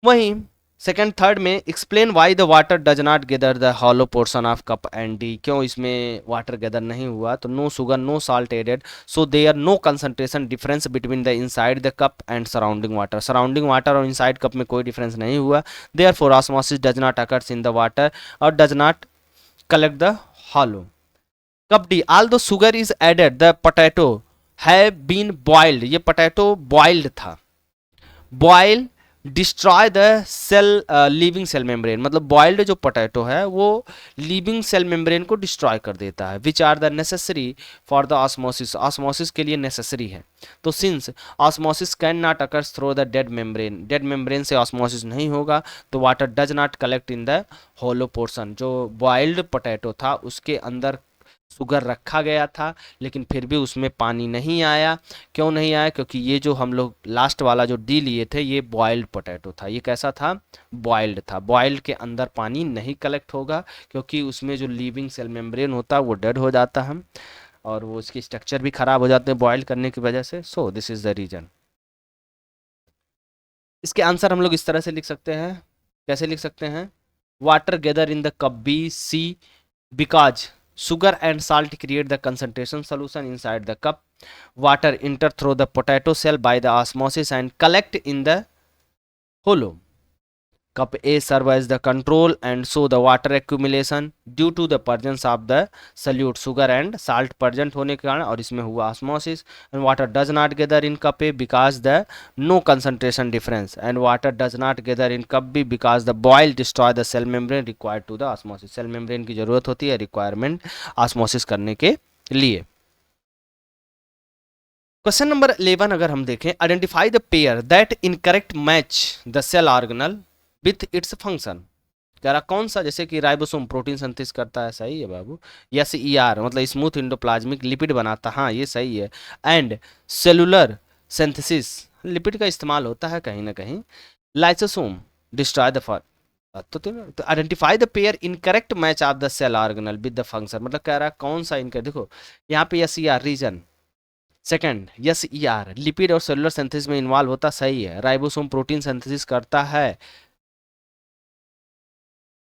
वहीं सेकेंड थर्ड में explain why the water does not gather the hollow portion of cup and D? क्यों इसमें वाटर गैदर नहीं हुआ? तो no sugar no salt added, so there no concentration difference between the inside the cup and surrounding water, surrounding water और inside cup में कोई डिफरेंस नहीं हुआ। Therefore osmosis does not occurs in the water और does not collect the hollow cup D. All the sugar is added the potato have been boiled, ये potato boiled था। Boil destroy the cell living cell membrane, मतलब boiled जो potato है वो living cell membrane को destroy कर देता है, which are the necessary for the osmosis, osmosis के लिए नेसेसरी है। तो since osmosis can not occurs through the dead membrane, dead membrane से ऑस्मोसिस नहीं होगा, तो water does not collect in the hollow portion, जो बॉइल्ड पोटैटो था उसके अंदर शुगर रखा गया था लेकिन फिर भी उसमें पानी नहीं आया। क्यों नहीं आया? क्योंकि ये जो हम लोग लास्ट वाला जो डी लिए थे ये बॉइल्ड पोटैटो था। ये कैसा था? बॉइल्ड था। बॉइल्ड के अंदर पानी नहीं कलेक्ट होगा क्योंकि उसमें जो लिविंग सेल मेम्ब्रेन होता है वो डेड हो जाता है और वो उसकी स्ट्रक्चर भी खराब हो जाते हैं बॉइल्ड करने की वजह से। So this is the reason. इसके आंसर हम लोग इस तरह से लिख सकते हैं। कैसे लिख सकते हैं? Water gather in the cup B C because sugar and salt create the concentration solution inside the cup, water enter through the potato cell by the osmosis and collect in the hollow cup A serve as the control and so the water accumulation due to the presence of the solute sugar and salt present होने के कारण और इसमें हुआ osmosis and water does not gather in cup A because the no concentration difference and water does not gather in cup B because the boil destroy the cell membrane required to the osmosis, cell membrane की जरूरत होती है requirement osmosis करने के लिए। Question number 11 अगर हम देखें, identify the pair that incorrect match the cell organelle with its function. कह रहा कौन सा, जैसे कि राइबोसोम प्रोटीन सिंथेसिस करता है, सही है बाबू। यस ई आर मतलब स्मूथ इंडोप्लाज्मिक लिपिड बनाता, हाँ ये सही है। एंड सेलुलर सिंथेसिस लिपिड का इस्तेमाल होता है कहीं ना कहीं। लाइसोसोम डिस्ट्रॉय द फॉर, तो identify the pair incorrect match of the cell organelle with the function, मतलब कह रहा है कौन सा इनका। देखो यहाँ पे S E R reason, second S E R lipid और सेलुलर सिंथेसिस में इन्वॉल्व होता, सही है। राइबोसोम प्रोटीन सिंथेसिस करता है,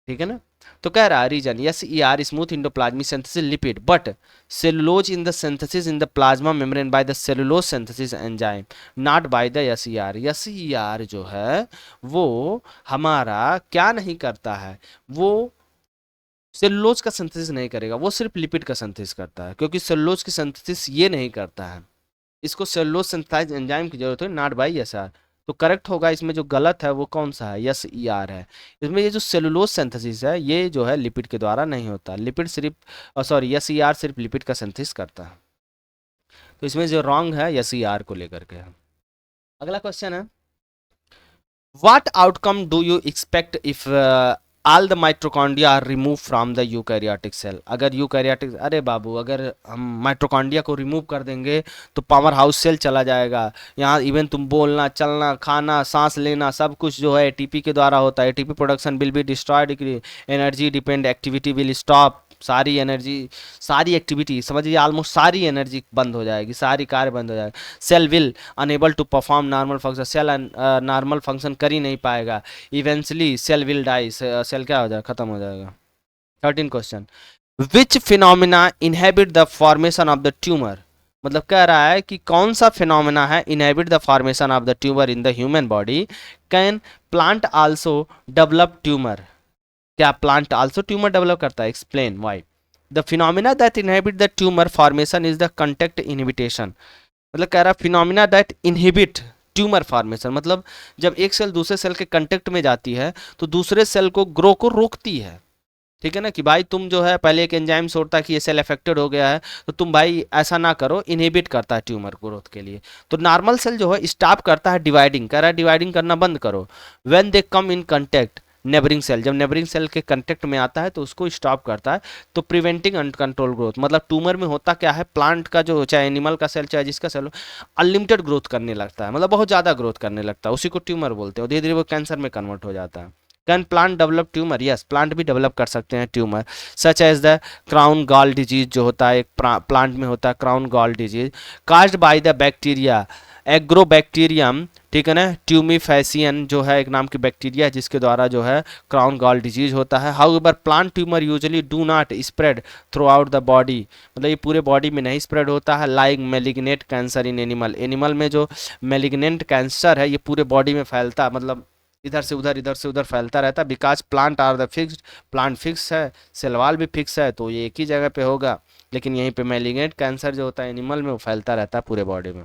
ठीक है ना। तो कह रहा है reason S E R smooth endoplasmic synthesis lipid but cellulose in the synthesis in the plasma membrane by the cellulose synthesis enzyme not by the S E R. S E R जो है वो हमारा क्या नहीं करता है, वो cellulose का सिंथेसिस नहीं करेगा, वो सिर्फ लिपिड का सिंथेसिस करता है, क्योंकि सेलुलोज की सिंथेसिस ये नहीं करता है। इसको सेलुलोज सिंथेसाइज एंजाइम की जरूरत है, नॉट बाय एस आर। तो करेक्ट होगा इसमें, जो गलत है वो कौन सा है, यस ई आर है। इसमें ये जो सेलुलोज सिंथेसिस है ये जो है लिपिड के द्वारा नहीं होता, लिपिड सिर्फ सॉरी यस ई आर सिर्फ लिपिड का सिंथेसिस करता है। तो इसमें जो रॉन्ग है यस ई आर को लेकर के है। अगला क्वेश्चन है, what outcome do you expect if all the mitochondria are removed from the eukaryotic cell? अगर यूकैरियोटिक, अरे बाबू अगर हम माइटोकॉन्ड्रिया को रिमूव कर देंगे तो पावर हाउस सेल चला जाएगा। यहाँ इवन तुम बोलना, चलना, खाना, सांस लेना सब कुछ जो है एटीपी के द्वारा होता है। ATP production will be destroyed, energy depend activity will stop, सारी एनर्जी, सारी एक्टिविटी समझिए, ऑलमोस्ट सारी एनर्जी बंद हो जाएगी, सारी कार्य बंद हो जाएगी। Cell will unable to perform normal function, cell normal function कर ही नहीं पाएगा। Eventually cell will die, cell क्या हो जाएगा, खत्म हो जाएगा। 13 question, which phenomena inhibit the formation of the tumour? मतलब कह रहा है कि कौन सा फिनोमिना है inhibit the formation of the tumour in the human body. Can plant also develop tumour? क्या प्लांट आल्सो ट्यूमर डेवलप करता है? Explain why. The phenomena that inhibit the tumour formation is the contact inhibition. मतलब कह रहा है phenomena that inhibit tumour formation, मतलब जब एक सेल दूसरे सेल के कंटेक्ट में जाती है तो दूसरे सेल को ग्रो को रोकती है। ठीक है ना, कि भाई तुम जो है पहले एक एंजाइम छोड़ता है कि ये सेल अफेक्टेड हो गया है तो तुम भाई ऐसा ना करो, इनहिबिट करता है ट्यूमर ग्रोथ के लिए। तो नॉर्मल सेल जो है स्टॉप करता है डिवाइडिंग, कह रहा है डिवाइडिंग करना बंद करो। When they come in contact neighbouring cell, जब नेबरिंग सेल के कंटेक्ट में आता है तो उसको स्टॉप करता है। तो प्रिवेंटिंग अनकंट्रोल ग्रोथ, मतलब ट्यूमर में होता क्या है, प्लांट का जो चाहे एनिमल का सेल चाहे जिसका सेल हो, अनलिमिटेड ग्रोथ करने लगता है, मतलब बहुत ज़्यादा ग्रोथ करने लगता है, उसी को ट्यूमर बोलते हैं। धीरे धीरे वो कैंसर में कन्वर्ट हो जाता है। Can plant develop tumour? Yes, plant भी डेवलप कर सकते हैं tumour, such as the crown gall disease जो होता है एक प्लांट में होता है, crown gall disease caused by the bacteria Agrobacterium, ठीक है ना, ट्यूमीफैसियन जो है एक नाम की बैक्टीरिया जिसके द्वारा जो है क्राउन गॉल डिजीज होता है। How ever plant tumour usually do not spread through out the body, मतलब ये पूरे बॉडी में नहीं स्प्रेड होता है। Like malignant cancer in animal, animal में जो मेलिग्नेंट कैंसर है ये पूरे बॉडी में फैलता है, मतलब इधर से उधर इधर से उधर फैलता रहता है। Because plant are the fixed, plant fix है, सेल वॉल भी फिक्स है, तो ये एक ही जगह पे होगा। लेकिन यहीं पे मेलिग्नेंट कैंसर जो होता है एनिमल में वो फैलता रहता है पूरे बॉडी में।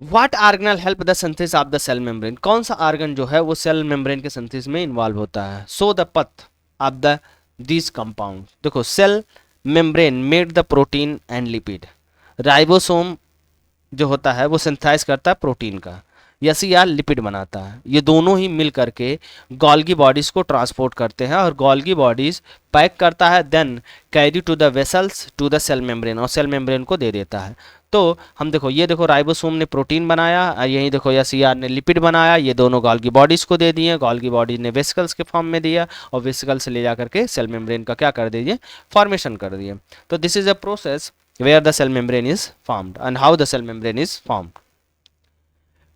What organelle help the synthesis of the cell membrane? कौन सा ऑर्गन जो है वो सेल मेम्ब्रेन के सिंथेसिस में इन्वॉल्व होता है? So the path of the this compound, देखो cell membrane made the protein and lipid, ribosome जो होता है वो सिंथेसाइज करता है प्रोटीन का, यसीआर लिपिड बनाता है। ये दोनों ही मिल करके गोल्गी बॉडीज को ट्रांसपोर्ट करते हैं और गोल्गी बॉडीज पैक करता है, then carry to the vessels to the cell membrane, और सेल मेम्ब्रेन को दे देता है। तो हम देखो, ये देखो राइबोसोम ने प्रोटीन बनाया और यही देखो यसीआर ने लिपिड बनाया, ये दोनों गोल्गी बॉडीज को दे दिए, गोल्गी बॉडीज ने वेसिकल्स के फॉर्म में दिया और वेसिकल्स ले जा करके सेल मेम्ब्रेन का क्या कर दीजिए, फॉर्मेशन कर दिए। तो this is a process where the cell membrane is formed and how the cell membrane is formed.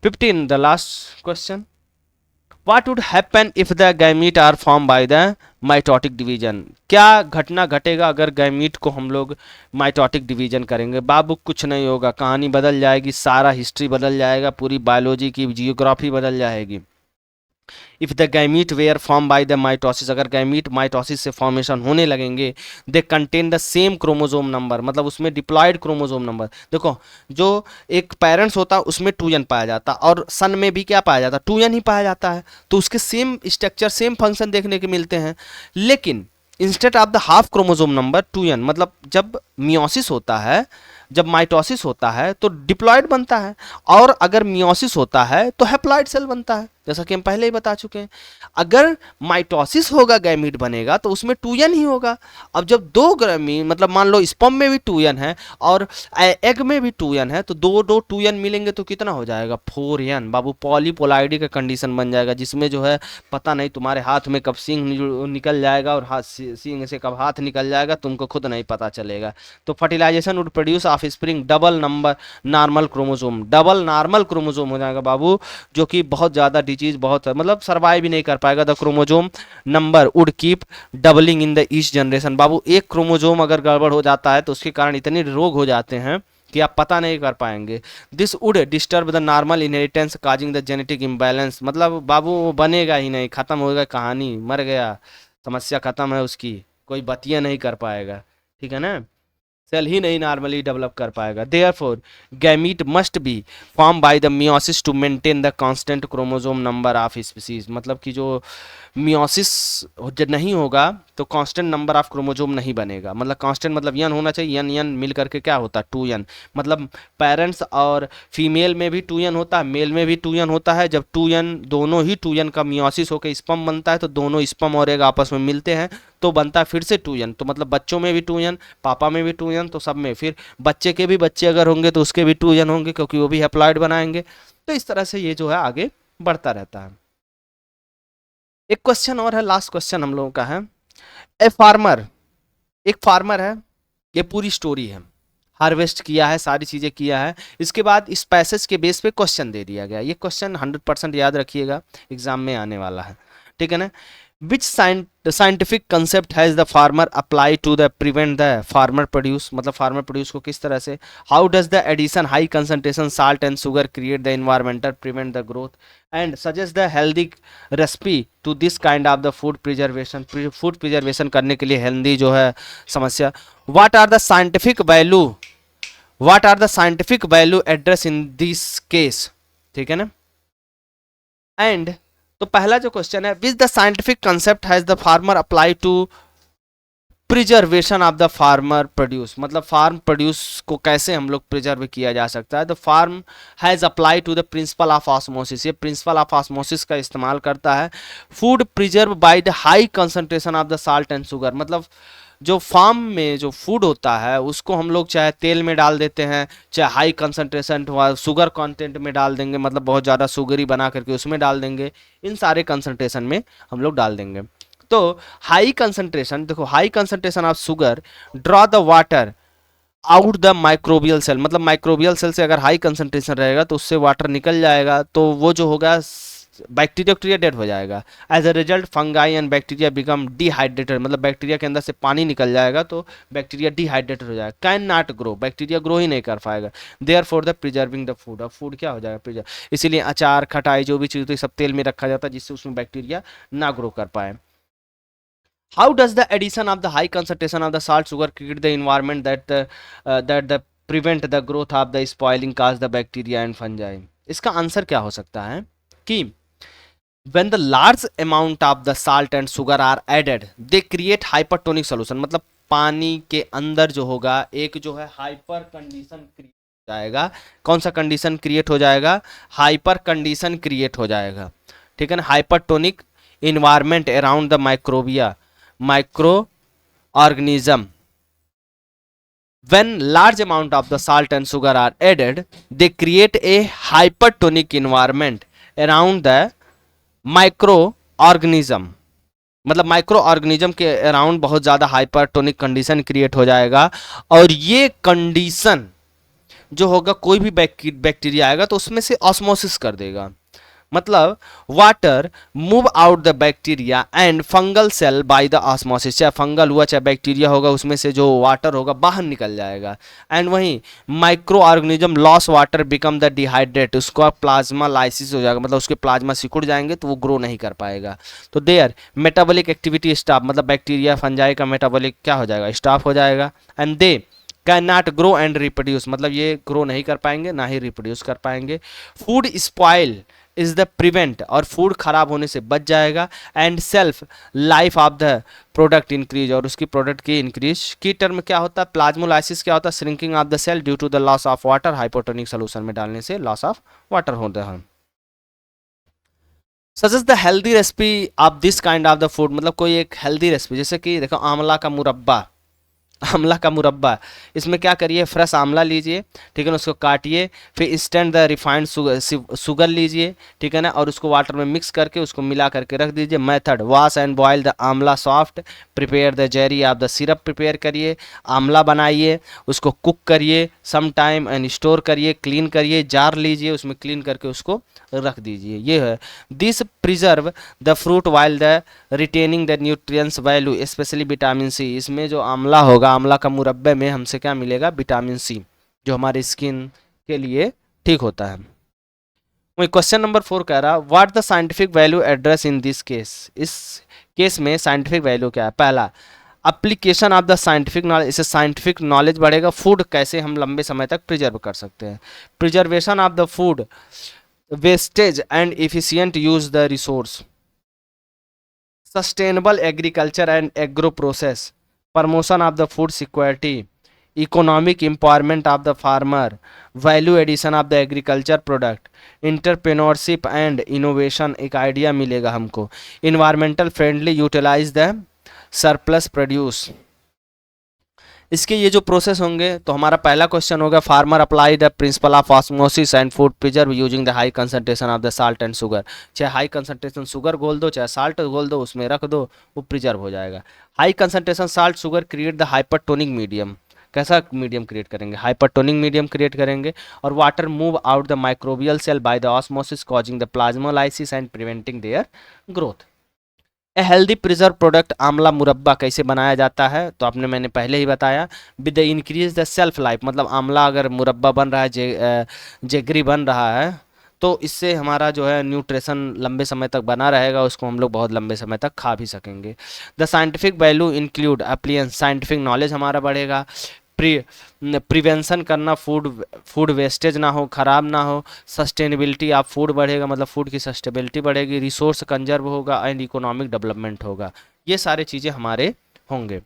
15, the last question, what would happen if the gamete are formed by the mitotic division? क्या घटना घटेगा अगर gamete को हम लोग mitotic division करेंगे? बाबू कुछ नहीं होगा, कहानी बदल जाएगी, सारा हिस्ट्री बदल जाएगा, पूरी बायोलॉजी की जियोग्राफी बदल जाएगी। If the gamete were form by the mitosis, अगर गैमीट माइटोसिस से फॉर्मेशन होने लगेंगे, they contain the same chromosome number, मतलब उसमें डिप्लॉयड क्रोमोजोम नंबर। देखो जो एक पेरेंट्स होता है उसमें 2n पाया जाता है और सन में भी क्या पाया जाता है, 2n ही पाया जाता है, तो उसके सेम स्ट्रक्चर सेम फंक्शन देखने के मिलते हैं। लेकिन instead of the half chromosome number 2n, मतलब जब मियोसिस होता है, जब माइटोसिस होता है तो डिप्लॉयड बनता है, और अगर मियोसिस होता है तो हैप्लॉयड सेल बनता है, जैसा कि हम पहले ही बता चुके हैं। अगर माइटोसिस होगा गैमीट बनेगा तो उसमें 2n ही होगा। अब जब दो गैमीट, मतलब मान लो स्पर्म में भी 2n है और एग में भी 2n है, तो दो 2n मिलेंगे तो कितना हो जाएगा, 4n। बाबू पॉलीपोलाइडी का कंडीशन बन जाएगा, जिसमें जो है पता नहीं तुम्हारे हाथ में कब सींग निकल जाएगा और हाथ सींग से कब हाथ निकल जाएगा तुमको खुद नहीं पता चलेगा। तो fertilisation would produce offspring double number normal chromosome, double normal chromosome हो जाएगा बाबू, जो कि बहुत ज़्यादा डिजीज, बहुत मतलब सर्वाइव भी नहीं कर पाएगा। The chromosome number would keep doubling in the each generation. बाबू एक क्रोमोसोम अगर गड़बड़ हो जाता है तो उसके कारण इतने रोग हो जाते हैं कि आप पता नहीं कर पाएंगे। This would disturb the normal inheritance causing the genetic imbalance, मतलब बाबू वो बनेगा ही नहीं, खत्म हो गया, कहानी मर गया, समस्या खत्म है उसकी, कोई बतिया नहीं कर पाएगा, ठीक है ना, सेल ही नहीं नॉर्मली डेवलप कर पाएगा। Therefore gamete must be form by the meiosis to maintain the constant chromosome number of species, मतलब कि जो मियोसिस जब नहीं होगा तो कांस्टेंट नंबर ऑफ क्रोमोसोम नहीं बनेगा, मतलब कांस्टेंट मतलब यन होना चाहिए, यन यन मिल करके क्या होता है 2n, मतलब पेरेंट्स और फीमेल में भी 2n होता है, मेल में भी 2n होता है। जब 2n दोनों ही 2n का मियोसिस होकर स्पर्म बनता है तो दोनों स्पर्म और एग आपस में मिलते हैं तो बनता है फिर से 2n, तो मतलब बच्चों में भी 2n, पापा में भी 2n, तो सब में, फिर बच्चे के भी बच्चे अगर होंगे तो उसके भी 2n होंगे क्योंकि वो भी हैप्लॉइड बनाएंगे। तो इस तरह से ये जो है आगे बढ़ता रहता है। एक क्वेश्चन और है, लास्ट क्वेश्चन हम लोगों का है। ए फार्मर, एक फार्मर है, ये पूरी स्टोरी है, हार्वेस्ट किया है, सारी चीजें किया है, इसके बाद इस पैसेज के बेस पे क्वेश्चन दे दिया गया। ये क्वेश्चन 100% याद रखिएगा, एग्जाम में आने वाला है, ठीक है ना। Which scientific concept has the farmer apply to the prevent the farmer produce, मतलब फार्मर प्रोड्यूस को किस तरह से, how does the addition high concentration salt and sugar create the environmental prevent the growth and suggest the healthy recipe to this kind of the food preservation, food preservation करने के लिए healthy जो है समस्या। What are the scientific value, what are the scientific value address in this case, ठीक है ना। And तो पहला जो क्वेश्चन है, which the scientific concept has the farmer apply to preservation of the farmer produce, मतलब फार्म प्रोड्यूस को कैसे हम लोग प्रिजर्व किया जा सकता है। The farm has apply to the principle of osmosis, ये प्रिंसिपल ऑफ ऑस्मोसिस का इस्तेमाल करता है। Food preserve by the high concentration of the salt and sugar, मतलब जो फार्म में जो फूड होता है उसको हम लोग चाहे तेल में डाल देते हैं, चाहे हाई कंसंट्रेशन शुगर कंटेंट में डाल देंगे, मतलब बहुत ज़्यादा शुगरी बना करके उसमें डाल देंगे, इन सारे कंसंट्रेशन में हम लोग डाल देंगे। तो हाई कंसंट्रेशन, देखो high concentration of sugar draw the water out the microbial cell, मतलब माइक्रोबियल सेल से अगर हाई कंसंट्रेशन रहेगा तो उससे वाटर निकल जाएगा, तो वो जो होगा बैक्टीरिया डेड हो जाएगा। As a result fungi and bacteria become dehydrated, मतलब बैक्टीरिया के अंदर से पानी निकल जाएगा तो बैक्टीरिया डिहाइड्रेटेड हो जाएगा। Can not grow, bacteria grow ही नहीं कर पाएगा। Therefore the preserving the food, अब फूड क्या हो जाएगा प्रिजर्व, इसीलिए अचार खटाई जो भी चीज़ होती है सब तेल में रखा जाता है जिससे उसमें बैक्टीरिया ना ग्रो कर पाए। How does the addition of the high concentration of the salt sugar create the environment that prevent the growth of the spoiling cause the bacteria and fungi? इसका आंसर क्या हो सकता है कि when the large amount of the salt and sugar are added they create hypertonic solution, मतलब पानी के अंदर जो होगा एक जो है हाइपर कंडीशन क्रिएट हो जाएगा। कौन सा कंडीशन क्रिएट हो जाएगा, हाइपर कंडीशन क्रिएट हो जाएगा, ठीक है ना। Hypertonic environment around the microbial, microorganism. When large amount of the salt and sugar are added, they create a hypertonic environment around the microorganism, मतलब माइक्रो ऑर्गेनिज्म के around बहुत ज़्यादा हाइपरटोनिक कंडीशन क्रिएट हो जाएगा। और ये कंडीशन जो होगा कोई भी बैक्टीरिया आएगा तो उसमें से ऑस्मोसिस कर देगा, मतलब water move out the bacteria and fungal cell by the osmosis, चाहे फंगल हुआ चाहे बैक्टीरिया होगा उसमें से जो वाटर होगा बाहर निकल जाएगा। एंड वहीं micro organism loss water become the dehydrate, उसका प्लाज्मा लाइसिस हो जाएगा, मतलब उसके प्लाज्मा सिकुड़ जाएंगे तो वो ग्रो नहीं कर पाएगा। तो देयर मेटाबॉलिक एक्टिविटी स्टॉप, मतलब बैक्टीरिया फंजाई का मेटाबॉलिक क्या हो जाएगा, स्टॉप हो जाएगा। And they can not grow and reproduce, मतलब ये ग्रो नहीं कर पाएंगे ना ही रिप्रोड्यूस कर पाएंगे। Food spoil is the prevent, और फूड खराब होने से बच जाएगा। And self life of the product increase, और उसकी प्रोडक्ट की इंक्रीज की टर्म क्या होता है, प्लाज्मोलाइसिस क्या होता है, shrinking of the cell due to the loss of water, hypotonic solution में डालने से लॉस ऑफ वाटर होता है। Suggest the healthy recipe of this kind of the food, मतलब कोई एक हेल्दी रेसिपी, जैसे कि देखो आंवला का मुरब्बा, आंवला का मुरब्बा, इसमें क्या करिए फ्रेश आंवला लीजिए, ठीक है ना, उसको काटिए, फिर इंस्टेंट द रिफाइंड शुगर लीजिए, ठीक है ना, और उसको वाटर में मिक्स करके उसको मिला करके रख दीजिए। Method wash and boil the amla soft, prepare the jelly of the syrup, prepare करिए आंवला बनाइए, उसको कुक करिए सम टाइम एंड स्टोर करिए, क्लीन करिए, जार लीजिए उसमें क्लीन करके उसको रख दीजिए। ये है this preserve the fruit while the retaining the nutrients value specially vitamin C, इसमें जो आंवला होगा, आंवला का मुरब्बे में हमसे क्या मिलेगा, विटामिन सी, जो हमारी स्किन के लिए ठीक होता है। वही क्वेश्चन नंबर 4 कह रहा what the scientific value address in this case, इस केस में साइंटिफिक वैल्यू क्या है। पहला, application of the scientific knowledge, इससे साइंटिफिक नॉलेज बढ़ेगा। फूड कैसे हम लंबे समय तक प्रिजर्व कर सकते हैं। Preservation of the food wastage and efficient use the resource. Sustainable agriculture and agro process. Promotion of the food security. Economic empowerment of the farmer. Value addition of the agriculture product. Entrepreneurship and innovation, एक idea मिलेगा हमको। Environmental friendly utilize the surplus produce. इसके ये जो process होंगे, तो हमारा पहला क्वेश्चन होगा farmer apply the principle of osmosis and food preserve using the high concentration of the salt and sugar. चाहे हाई कंसंट्रेशन शुगर घोल दो, चाहे साल्ट घोल दो, उसमें रख दो, वो प्रिजर्व हो जाएगा। High concentration salt sugar create the hypertonic medium. कैसा मीडियम क्रिएट करेंगे? हाइपरटोनिक मीडियम क्रिएट करेंगे। और water move out the microbial cell by the osmosis causing the plasmolysis and preventing their growth. A healthy preserve product amla murabba कैसे बनाया जाता है? तो आपने मैंने पहले ही बताया, with the increase the self life, मतलब आंवला अगर मुरब्बा बन रहा है, जेगरी बन रहा है, तो इससे हमारा जो है न्यूट्रिशन लंबे समय तक बना रहेगा, उसको हम लोग बहुत लंबे समय तक खा भी सकेंगे। The scientific value include appliance, scientific knowledge हमारा बढ़ेगा। प्रिवेंशन करना, फूड वेस्टेज ना हो, ख़राब ना हो। सस्टेनेबिलिटी ऑफ फूड बढ़ेगा, मतलब फूड की सस्टेनेबिलिटी बढ़ेगी। रिसोर्स कंजर्व होगा एंड इकोनॉमिक डेवलपमेंट होगा। ये सारे चीज़ें हमारे होंगे।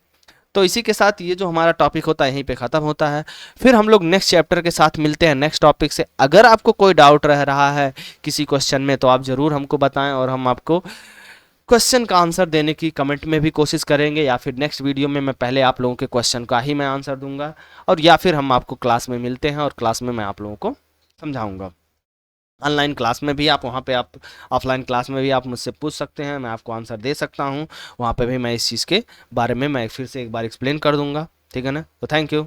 तो इसी के साथ ये जो हमारा टॉपिक होता है यहीं पे ख़त्म होता है। फिर हम लोग नेक्स्ट चैप्टर के साथ मिलते हैं नेक्स्ट टॉपिक से। अगर आपको कोई डाउट रह रहा है किसी क्वेश्चन में, तो आप ज़रूर हमको बताएं और हम आपको क्वेश्चन का आंसर देने की कमेंट में भी कोशिश करेंगे, या फिर नेक्स्ट वीडियो में मैं पहले आप लोगों के क्वेश्चन का ही मैं आंसर दूंगा, और या फिर हम आपको क्लास में मिलते हैं और क्लास में मैं आप लोगों को समझाऊंगा। ऑनलाइन क्लास में भी आप वहाँ पे, आप ऑफलाइन क्लास में भी आप मुझसे पूछ सकते हैं, मैं आपको आंसर दे सकता हूँ। वहाँ पे भी मैं इस चीज़ के बारे में मैं फिर से एक बार एक्सप्लेन कर दूंगा। ठीक है ना? तो थैंक यू।